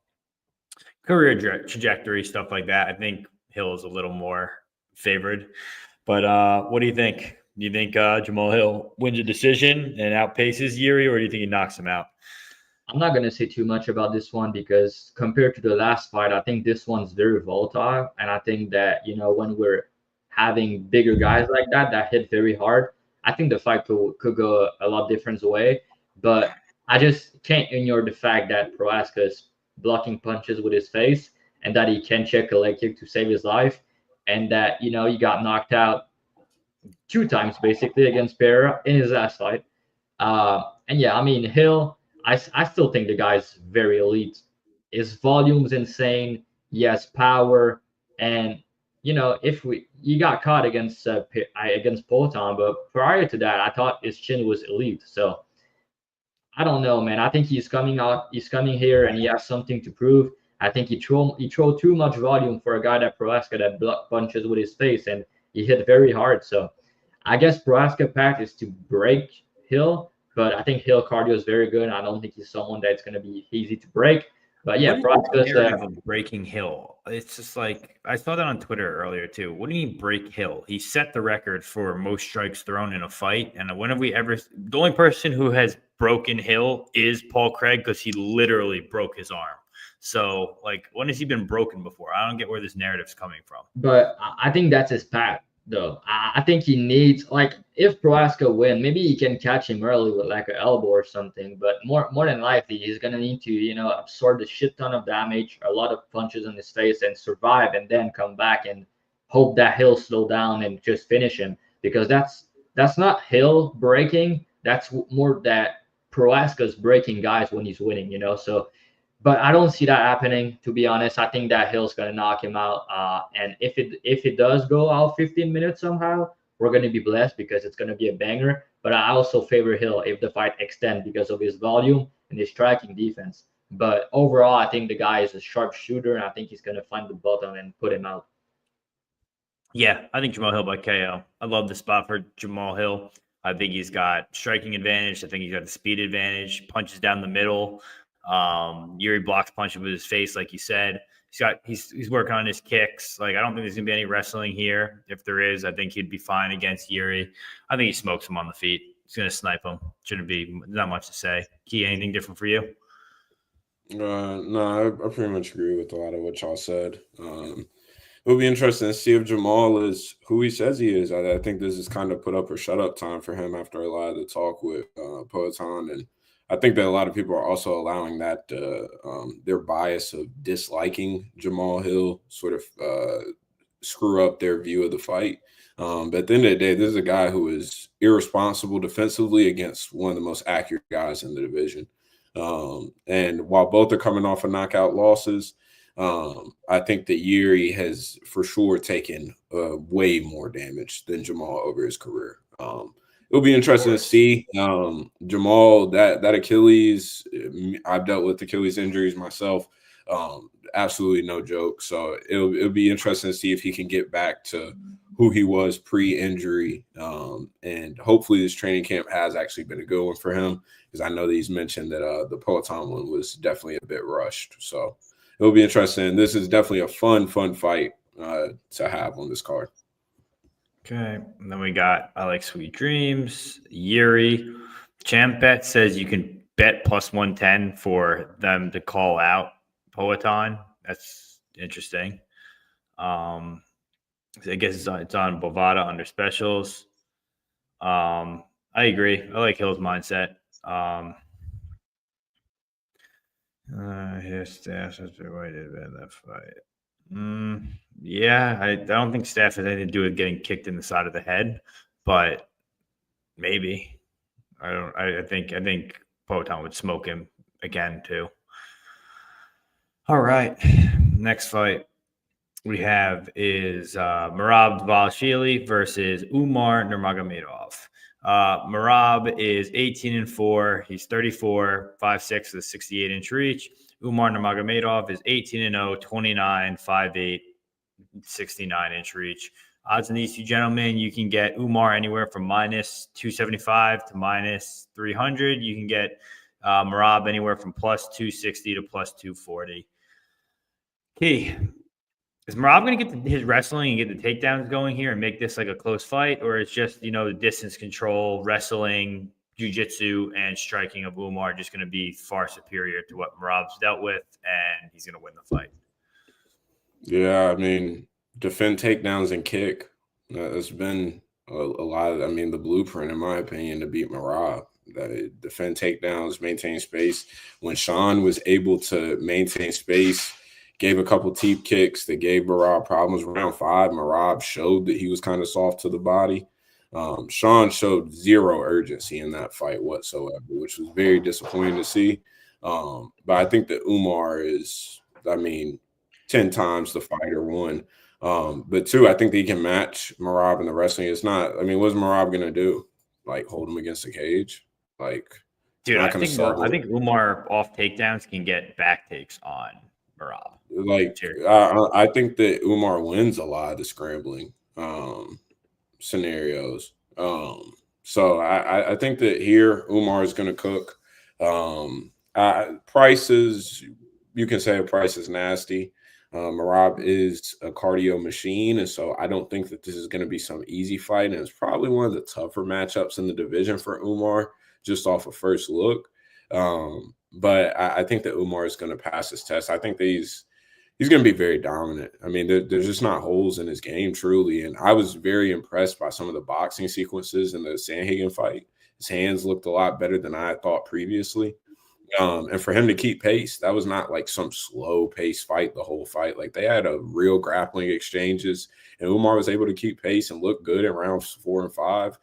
career trajectory, stuff like that, I think Hill is a little more favored. But what do you think? Do you think Jamal Hill wins a decision and outpaces Yuri, or do you think he knocks him out? I'm not going to say too much about this one because compared to the last fight, I think this one's very volatile. And I think that, when we're having bigger guys like that hit very hard, I think the fight could go a lot different way. But I just can't ignore the fact that Prohaska is blocking punches with his face and that he can check a leg kick to save his life. And that, he got knocked out 2 times basically against Ferriera in his last fight. And yeah, I mean, Hill, I still think the guy's very elite. His volume's insane. He has power. And, if he got caught against Payton, but prior to that, I thought his chin was elite. So I don't know, man. I think he's coming here and he has something to prove. I think he throw too much volume for a guy that Prohaska that block punches with his face, and he hit very hard. So I guess Prohaska pact is to break Hill, but I think Hill cardio is very good. I don't think he's someone that's going to be easy to break. But yeah, Prohaska's breaking Hill. It's just like I saw that on Twitter earlier too. What do you mean break Hill? He set the record for most strikes thrown in a fight. And when have we ever? The only person who has broken Hill is Paul Craig because he literally broke his arm. So, like, when has he been broken before? I don't get where this narrative's coming from. But I think that's his path, though. I think he needs, like, if Prohaska win, maybe he can catch him early with, like, an elbow or something. But more than likely, he's going to need to, absorb a shit ton of damage, a lot of punches in his face, and survive, and then come back and hope that Hill slow down and just finish him. Because that's not Hill breaking. That's more that Prohaska's breaking guys when he's winning, So... But I don't see that happening, to be honest. I think that Hill's going to knock him out. And if it does go out 15 minutes somehow, we're going to be blessed because it's going to be a banger. But I also favor Hill if the fight extends because of his volume and his striking defense. But overall, I think the guy is a sharp shooter, and I think he's going to find the bottom and put him out. Yeah, I think Jamal Hill by KO. I love the spot for Jamal Hill. I think he's got striking advantage. I think he's got the speed advantage, punches down the middle. Yuri blocks punches with his face, like you said. He's working on his kicks. Like, I don't think there's gonna be any wrestling here. If there is, I think he'd be fine against Yuri. I think he smokes him on the feet. He's gonna snipe him. Shouldn't be not much to say. Key, anything different for you? No, I pretty much agree with a lot of what y'all said. It'll be interesting to see if Jamal is who he says he is. I think this is kind of put up or shut up time for him after a lot of the talk with Payton, and I think that a lot of people are also allowing that their bias of disliking Jamal Hill sort of screw up their view of the fight. But at the end of the day, this is a guy who is irresponsible defensively against one of the most accurate guys in the division. And while both are coming off of knockout losses, I think that Yuri has for sure taken way more damage than Jamal over his career. It'll be interesting to see. Jamal, that Achilles, I've dealt with Achilles injuries myself. Absolutely no joke. So it'll be interesting to see if he can get back to who he was pre-injury. And hopefully this training camp has actually been a good one for him, because I know that he's mentioned that the Peloton one was definitely a bit rushed. So it'll be interesting. This is definitely a fun fight to have on this card. Okay, and then we got I Like Sweet Dreams, Yuri. Champet says you can bet plus 110 for them to call out Peloton. That's interesting. I guess it's on Bovada under specials. I agree. I like Hill's mindset. His staff has been waiting in that fight. Yeah, I don't think staff has anything to do with getting kicked in the side of the head, but maybe. I think Peloton would smoke him again too. All right, next fight we have is Merab Dvalishvili versus Umar Nurmagomedov. Merab is 18-4. He's 34, 5'6" with a 68-inch reach. Umar Nurmagomedov is 18-0, 29, 5'8", 69-inch reach. Odds on these two gentlemen, you can get Umar anywhere from minus 275 to minus 300. You can get Merab anywhere from plus 260 to plus 240. Key, is Merab going to get his wrestling and get the takedowns going here and make this like a close fight? Or it's just, the distance control, wrestling, jiu-jitsu, and striking of Umar just going to be far superior to what Merab's dealt with, and he's going to win the fight? Yeah, I mean, defend takedowns and kick. It's been a lot of, the blueprint, in my opinion, to beat Merab. That defend takedowns, maintain space. When Sean was able to maintain space, gave a couple teep kicks that gave Merab problems. Round 5, Merab showed that he was kind of soft to the body. Sean showed zero urgency in that fight whatsoever, which was very disappointing to see. But I think that Umar is, 10 times the fighter, one. But 2, I think that he can match Merab in the wrestling. It's not, what's Merab going to do? Like, hold him against the cage? Dude, I think Umar off takedowns can get back takes on Merab. I think that Umar wins a lot of the scrambling scenarios. So I think that here Umar is going to cook. Prices, you can say a price is nasty. Merab is a cardio machine, and so I don't think that this is going to be some easy fight. And it's probably one of the tougher matchups in the division for Umar, just off of first look. But I think that Umar is going to pass his test. I think that he's going to be very dominant. There's just not holes in his game, truly. And I was very impressed by some of the boxing sequences in the Sandhagen fight. His hands looked a lot better than I had thought previously. And for him to keep pace, that was not like some slow pace fight the whole fight. Like, they had a real grappling exchanges, and Umar was able to keep pace and look good in rounds 4 and 5.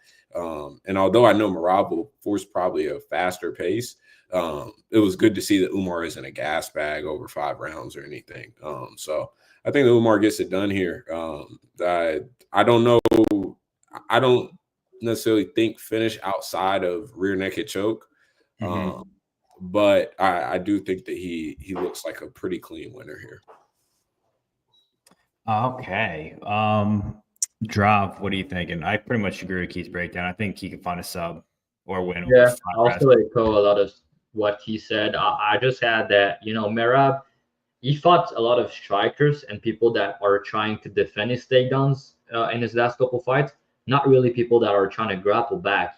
And although I know Merab will force probably a faster pace, it was good to see that Umar isn't a gas bag over 5 rounds or anything. So I think that Umar gets it done here. I don't know. I don't necessarily think finish outside of rear naked choke. But I do think that he looks like a pretty clean winner here. Okay. Drav, what are you thinking? I pretty much agree with Keith's breakdown. I think he can find a sub or win. Yeah, I also echo a lot of what he said. I just had that, Merab, he fought a lot of strikers and people that are trying to defend his takedowns in his last couple fights, not really people that are trying to grapple back,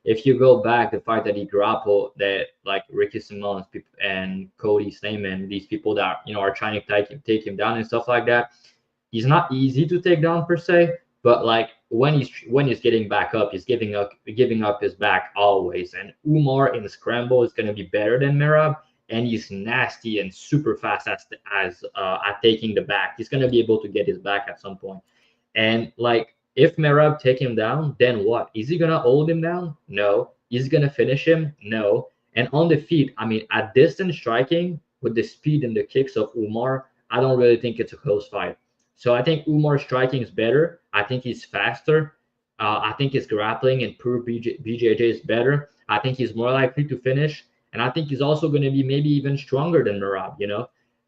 If you go back, the fight that he grappled, that like Ricky Simons and Cody Stamen, these people that are trying to take him down and stuff like that, he's not easy to take down per se. But like when he's getting back up, he's giving up his back always. And Umar in the scramble is going to be better than Merab. and he's nasty and super fast at taking the back. He's gonna be able to get his back at some point. And like if Merab take him down, then what? Is he gonna hold him down? No. Is he gonna finish him? No. And on the feet, I mean, at distance striking with the speed and the kicks of Umar, I don't really think it's a close fight. So I think Umar's striking is better. I think he's faster. I think his grappling and pure BJJ is better. I think he's more likely to finish. And I think he's also going to be maybe even stronger than Merab.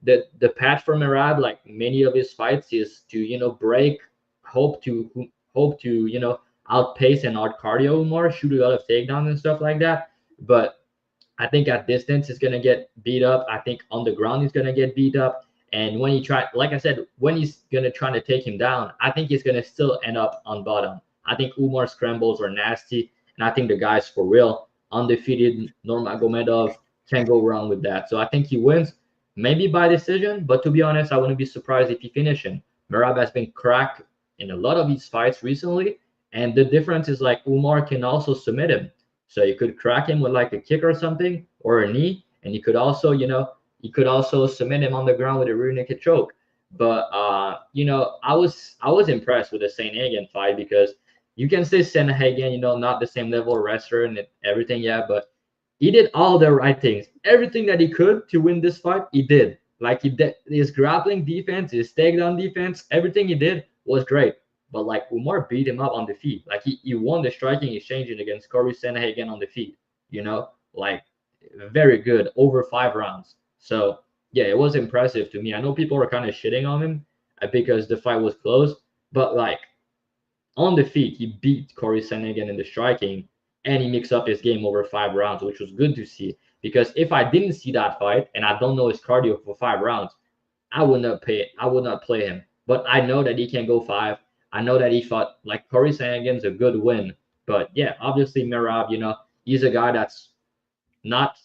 The path for Merab, like many of his fights, is to break, hope to outpace and out cardio more, shoot a lot of takedowns and stuff like that. But I think at distance he's gonna get beat up. I think on the ground he's gonna get beat up. And when like I said, when he's gonna try to take him down, I think he's gonna still end up on bottom. I think Umar's scrambles are nasty, and I think the guy's for real. Undefeated Nurmagomedov, can't go wrong with that. So I think he wins, maybe by decision. But to be honest, I wouldn't be surprised if he finishes him. Merab has been cracked in a lot of these fights recently, and the difference is like Umar can also submit him. So you could crack him with like a kick or something or a knee, and you could also, submit him on the ground with a rear naked choke. But I was impressed with the Sandhagen fight because you can say Sandhagen, not the same level wrestler and everything, yeah, but he did all the right things. Everything that he could to win this fight, he did. Like his grappling defense, his takedown defense, everything he did was great. But like Umar beat him up on the feet. Like he won the striking exchange against Corey Sandhagen on the feet. Like very good over 5 rounds. So yeah, it was impressive to me. I know people were kind of shitting on him because the fight was close, but like on the feet, he beat Corey Sandhagen in the striking, and he mixed up his game over 5 rounds, which was good to see. Because if I didn't see that fight and I don't know his cardio for 5 rounds, I would not play him. But I know that he can go 5. I know that he fought like Corey Sandhagen's a good win. But yeah, obviously Merab, he's a guy that's not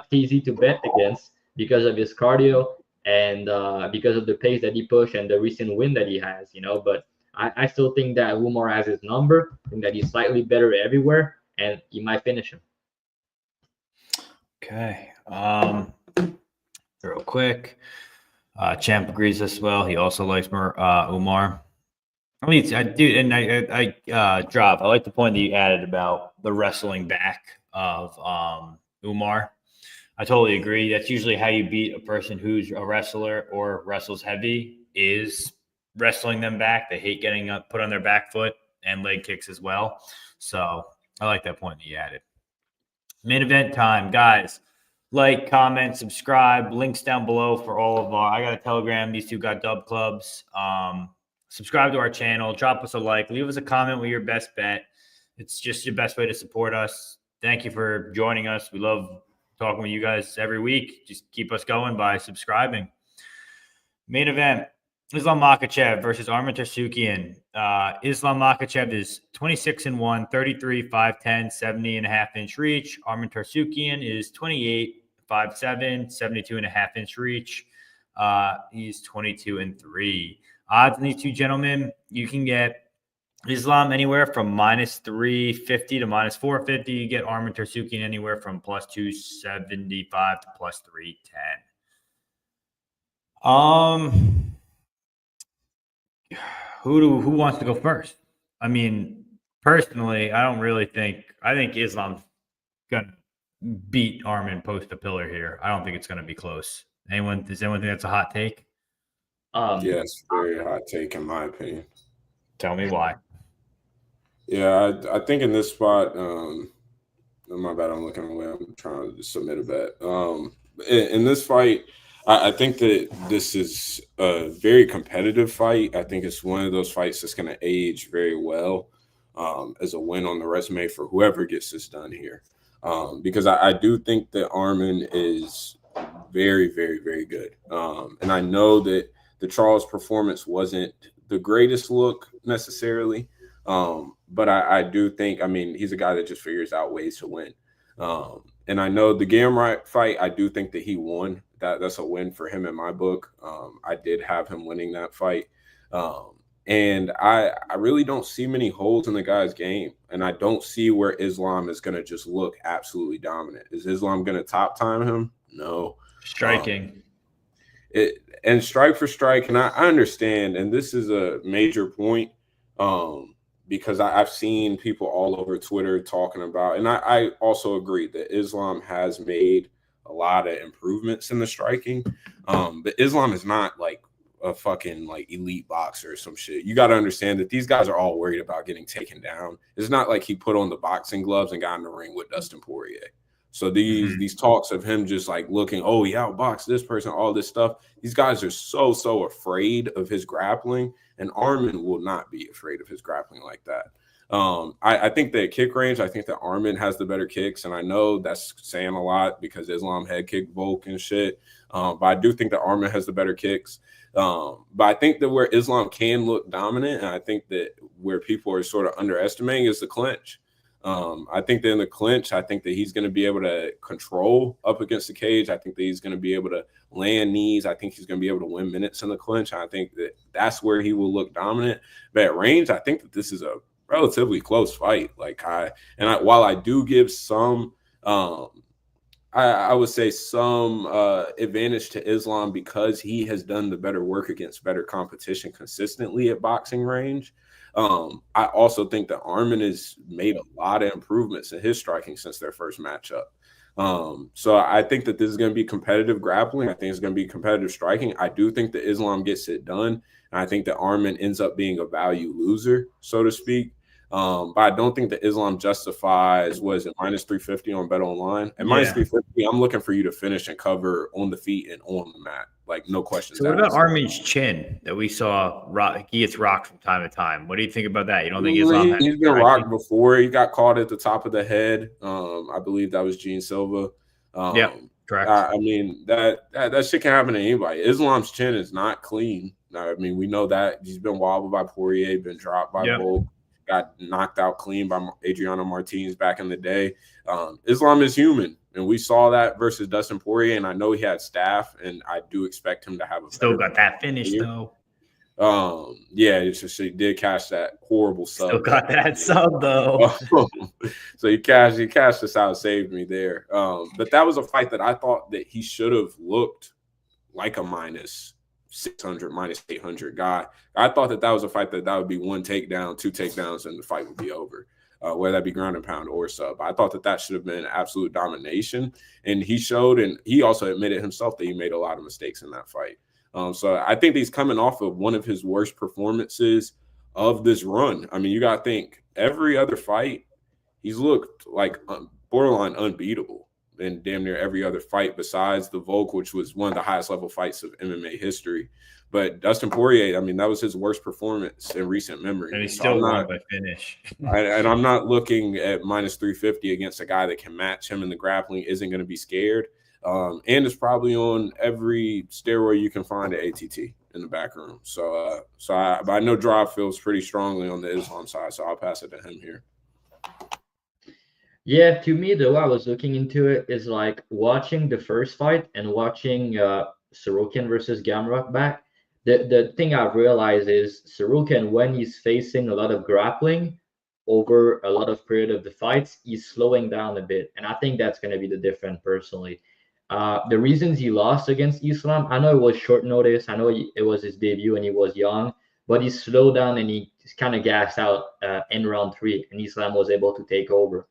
easy to bet against because of his cardio and because of the pace that he pushed and the recent win that he has, But I still think that Umar has his number. I think that he's slightly better everywhere, and he might finish him. Okay. Real quick. Champ agrees as well. He also likes Umar. I mean, I like the point that you added about the wrestling back of Umar. I totally agree. That's usually how you beat a person who's a wrestler or wrestles heavy is wrestling them back. They hate getting put on their back foot and leg kicks as well. So I like that point that you added. Main event time, guys. Like, comment, subscribe. Links down below for all of our. I got a Telegram. These two got dub clubs. Subscribe to our channel. Drop us a like. Leave us a comment with your best bet. It's just your best way to support us. Thank you for joining us. We love talking with you guys every week. Just keep us going by subscribing. Main event. Islam Makhachev versus Arman Tsarukyan. Islam Makhachev is 26-1, 33, 5'10", 70.5-inch reach. Arman Tsarukyan is 28, 5'7", 72.5-inch reach. He's 22-3. Odds on these two gentlemen, you can get Islam anywhere from -350 to -450. You get Arman Tsarukyan anywhere from +275 to +310. Who wants to go first? I mean, personally, I think Islam's gonna beat Arman post a pillar here. I don't think it's gonna be close. Does anyone think that's a hot take? Yes, very hot take in my opinion. Tell me why. Yeah, I think in this spot, my bad, I'm looking away. I'm trying to submit a bet. In this fight, I think that this is a very competitive fight. I think it's one of those fights that's going to age very well as a win on the resume for whoever gets this done here. Because I do think that Arman is very, very, very good. And I know that the Charles performance wasn't the greatest look necessarily. But I do think, he's a guy that just figures out ways to win. And I know the Gamrot fight, I do think that he won. That's a win for him in my book. I did have him winning that fight. And I really don't see many holes in the guy's game. And I don't see where Islam is going to just look absolutely dominant. Is Islam going to top time him? No. Striking. And strike for strike, and I understand, and this is a major point, because I've seen people all over Twitter talking about, and I also agree that Islam has made a lot of improvements in the striking, but Islam is not like a fucking like elite boxer or some shit. You got to understand that these guys are all worried about getting taken down. It's not like he put on the boxing gloves and got in the ring with Dustin Poirier. So these talks of him just like looking, oh, he outboxed this person, all this stuff. These guys are so afraid of his grappling, and Arman will not be afraid of his grappling like that. I think that kick range, I think that Arman has the better kicks, and I know that's saying a lot because Islam head kick Volk and shit. But I do think that Arman has the better kicks. But I think that where Islam can look dominant, and I think that where people are sort of underestimating is the clinch. I think that in the clinch, I think that he's going to be able to control up against the cage. I think that he's going to be able to land knees. I think he's going to be able to win minutes in the clinch. I think that that's where he will look dominant. But at range, I think that this is a relatively close fight. While I do give some, I would say some advantage to Islam because he has done the better work against better competition consistently at boxing range. I also think that Arman has made a lot of improvements in his striking since their first matchup. So I think that this is going to be competitive grappling. I think it's going to be competitive striking. I do think that Islam gets it done. And I think that Arman ends up being a value loser, so to speak. But I don't think that Islam justifies, was it minus 350 on Bet Online? At minus 350, I'm looking for you to finish and cover on the feet and on the mat. Like, no questions. So what about Arman's chin that we saw? He gets rocked from time to time. What do you think about that? You don't think Islam he's been rocked before? He got caught at the top of the head. I believe that was Gene Silva. Yeah, correct. I mean, that shit can happen to anybody. Islam's chin is not clean. I mean, we know that. He's been wobbled by Poirier, been dropped by Volk, got knocked out clean by Adriano Martinez back in the day. Islam is human, and we saw that versus Dustin Poirier, and I know he had staff, and I do expect him to have a still got that finish though. Yeah, it's just he did cash that horrible sub. Still got that sub though. So he cashed us out, saved me there. But that was a fight that I thought that he should have looked like a minus 600, minus 800 guy. I thought that was a fight that would be one takedown, two takedowns, and the fight would be over. Whether that be ground and pound or sub. I thought that should have been absolute domination. And he showed, and he also admitted himself that he made a lot of mistakes in that fight. So I think he's coming off of one of his worst performances of this run. I mean, you got to think every other fight, he's looked like borderline unbeatable in damn near every other fight besides the Volk, which was one of the highest level fights of MMA history. But Dustin Poirier, I mean, that was his worst performance in recent memory. And he still won by finish. And I'm not looking at minus 350 against a guy that can match him in the grappling, isn't going to be scared. And is probably on every steroid you can find at ATT in the back room. So I know Drive feels pretty strongly on the Islam side, so I'll pass it to him here. Yeah, to me, the way I was looking into it is like watching the first fight and watching Tsarukyan versus Gamrot back. The thing I've realized is Tsarukyan, when he's facing a lot of grappling over a lot of period of the fights, he's slowing down a bit. And I think that's going to be the difference personally. The reasons he lost against Islam, I know it was short notice. I know it was his debut and he was young, but he slowed down and he kind of gassed out in round 3, and Islam was able to take over.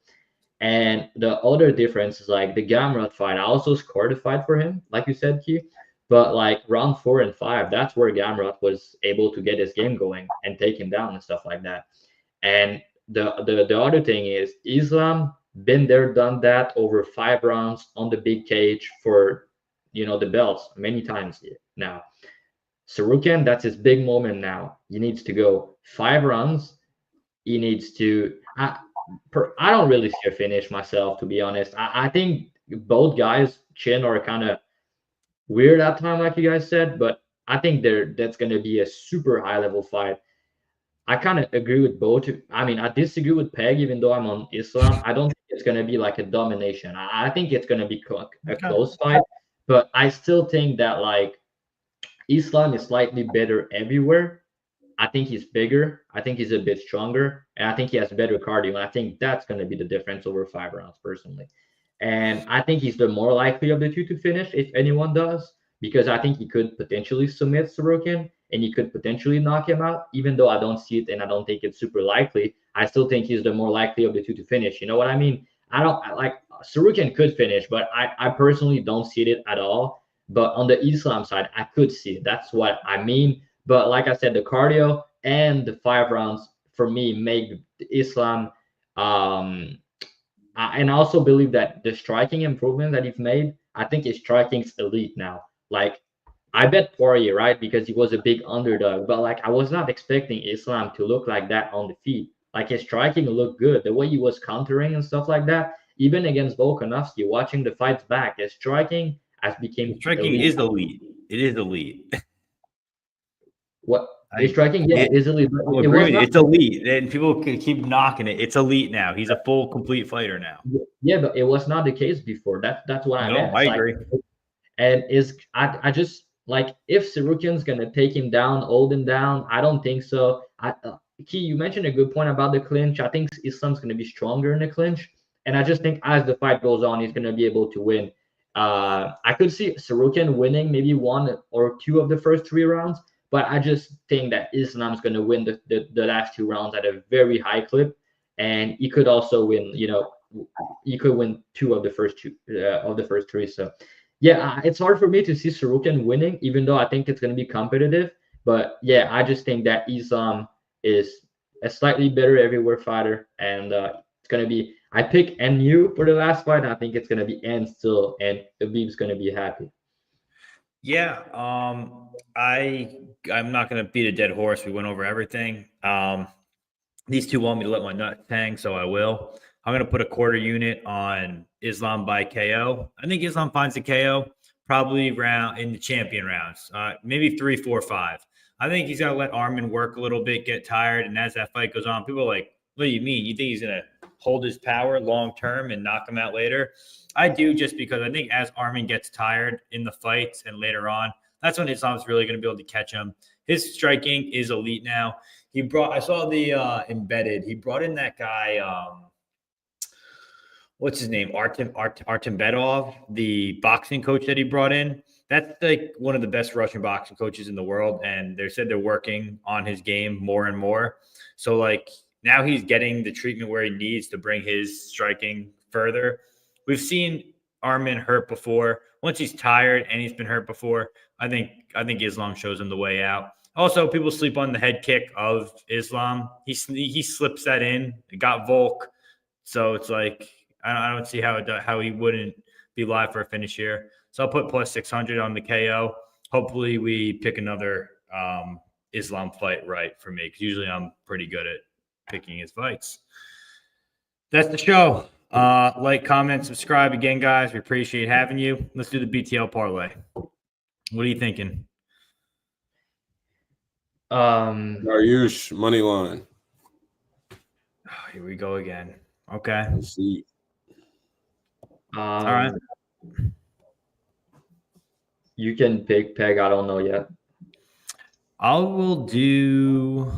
And the other difference is like the Gamrot fight. I also scored a fight for him, like you said, Q. But like round 4 and 5, that's where Gamrot was able to get his game going and take him down and stuff like that. And the other thing is Islam been there, done that over 5 rounds on the big cage for the belts many times now. Tsarukyan, that's his big moment now. He needs to go 5 rounds. He needs to. I don't really see a finish myself, to be honest. I think both guys' chin are kind of weird at time, like you guys said, but I think that's going to be a super high level fight. I kind of agree with both. I mean, I disagree with Peg, even though I'm on Islam. I don't think it's going to be like a domination. I think it's going to be a close fight, but I still think that like Islam is slightly better everywhere. I think he's bigger. I think he's a bit stronger, and I think he has better cardio. And I think that's going to be the difference over 5 rounds, personally. And I think he's the more likely of the two to finish if anyone does, because I think he could potentially submit Tsarukyan and he could potentially knock him out. Even though I don't see it and I don't think it's super likely, I still think he's the more likely of the two to finish. You know what I mean? I Tsarukyan could finish, but I personally don't see it at all. But on the Islam side, I could see it. That's what I mean. But like I said, the cardio and the 5 rounds for me make Islam. And I also believe that the striking improvement that he's made, I think his striking's elite now. Like I bet Poirier, right? Because he was a big underdog. But like I was not expecting Islam to look like that on the feet. Like his striking looked good. The way he was countering and stuff like that. Even against Volkanovski, watching the fights back, his striking has become Striking elite. is elite. It is elite. What his striking, yeah, is elite. I agree with you. It's elite, and people can keep knocking it. It's elite now. He's a full, complete fighter now. Yeah, but it was not the case before. That's what I meant. I agree. And I just like if Tsarukyan's gonna take him down, hold him down. I don't think so. Key, you mentioned a good point about the clinch. I think Islam's gonna be stronger in the clinch, and I just think as the fight goes on, he's gonna be able to win. I could see Tsarukyan winning maybe 1 or 2 of the first 3 rounds, but I just think that Islam's gonna win the last 2 rounds at a very high clip, and he could also win. He could win 2 of the first 3. So. Yeah, it's hard for me to see Tsarukyan winning, even though I think it's going to be competitive. But yeah, I just think that Islam is a slightly better everywhere fighter, and it's going to be. I pick NU for the last fight. And I think it's going to be N still, and Khabib's going to be happy. Yeah, I'm not going to beat a dead horse. We went over everything. These two want me to let my nuts hang, so I will. I'm going to put a quarter unit on Islam by KO. I think Islam finds a KO probably round in the champion rounds, maybe 3, 4, 5. I think he's got to let Arman work a little bit, get tired. And as that fight goes on, people are like, what do you mean? You think he's going to hold his power long term and knock him out later? I do, just because I think as Arman gets tired in the fights and later on, that's when Islam's really going to be able to catch him. His striking is elite now. I saw the embedded. He brought in that guy, what's his name? Artembedov, the boxing coach that he brought in. That's like one of the best Russian boxing coaches in the world. And they said they're working on his game more and more. So like now he's getting the treatment where he needs to bring his striking further. We've seen Arman hurt before. Once he's tired and he's been hurt before, I think Islam shows him the way out. Also, people sleep on the head kick of Islam. He slips that in. It got Volk. So it's like, I don't see how he wouldn't be live for a finish here. So I'll put plus 600 on the KO. Hopefully we pick another Islam fight right for me, because usually I'm pretty good at picking his fights. That's the show. Like, comment, subscribe again, guys. We appreciate having you. Let's do the BTL parlay. What are you thinking? Dariush, money line. Oh, here we go again. Okay. Let's see. All right. You can pick Peg. I don't know yet. I will do.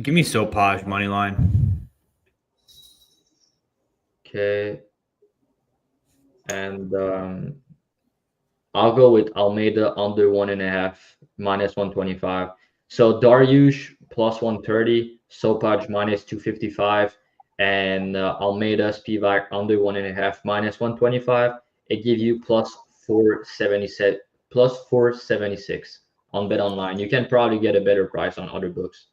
Give me Sopaj money line. Okay. And I'll go with Almeida under 1.5 minus 125. So Dariush plus 130, Sopaj minus 255, and Almeida Spivac under 1.5 minus 125. It gives you plus 476 on Bet Online. You can probably get a better price on other books.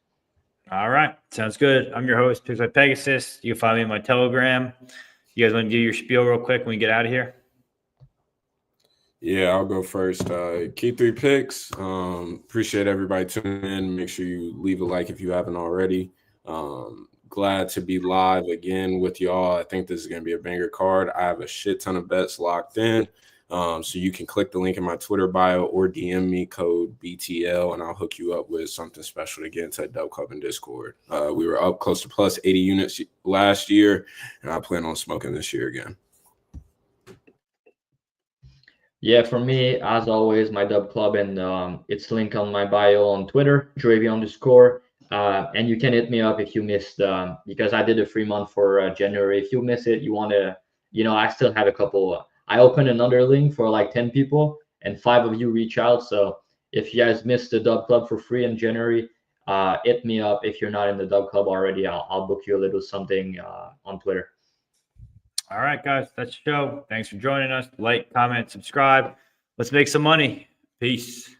All right, sounds good. I'm your host, Picks by Pegasus. You can find me on my Telegram. You guys want to do your spiel real quick when we get out of here? Yeah, I'll go first. Key 3 picks. Appreciate everybody tuning in. Make sure you leave a like if you haven't already. Glad to be live again with y'all. I think this is going to be a banger card. I have a shit ton of bets locked in. So you can click the link in my Twitter bio or DM me code BTL, and I'll hook you up with something special to get into Dub Club and Discord. We were up close to plus 80 units last year, and I plan on smoking this year again. Yeah, for me, as always, my Dub Club, and it's linked on my bio on Twitter, Dravy_. And you can hit me up if you missed, because I did a free month for January. If you miss it, you want to, I still have a couple. I opened another link for like 10 people, and 5 of you reach out. So if you guys missed the Dub Club for free in January, hit me up. If you're not in the Dub Club already, I'll book you a little something on Twitter. All right, guys, that's the show. Thanks for joining us. Like, comment, subscribe. Let's make some money. Peace.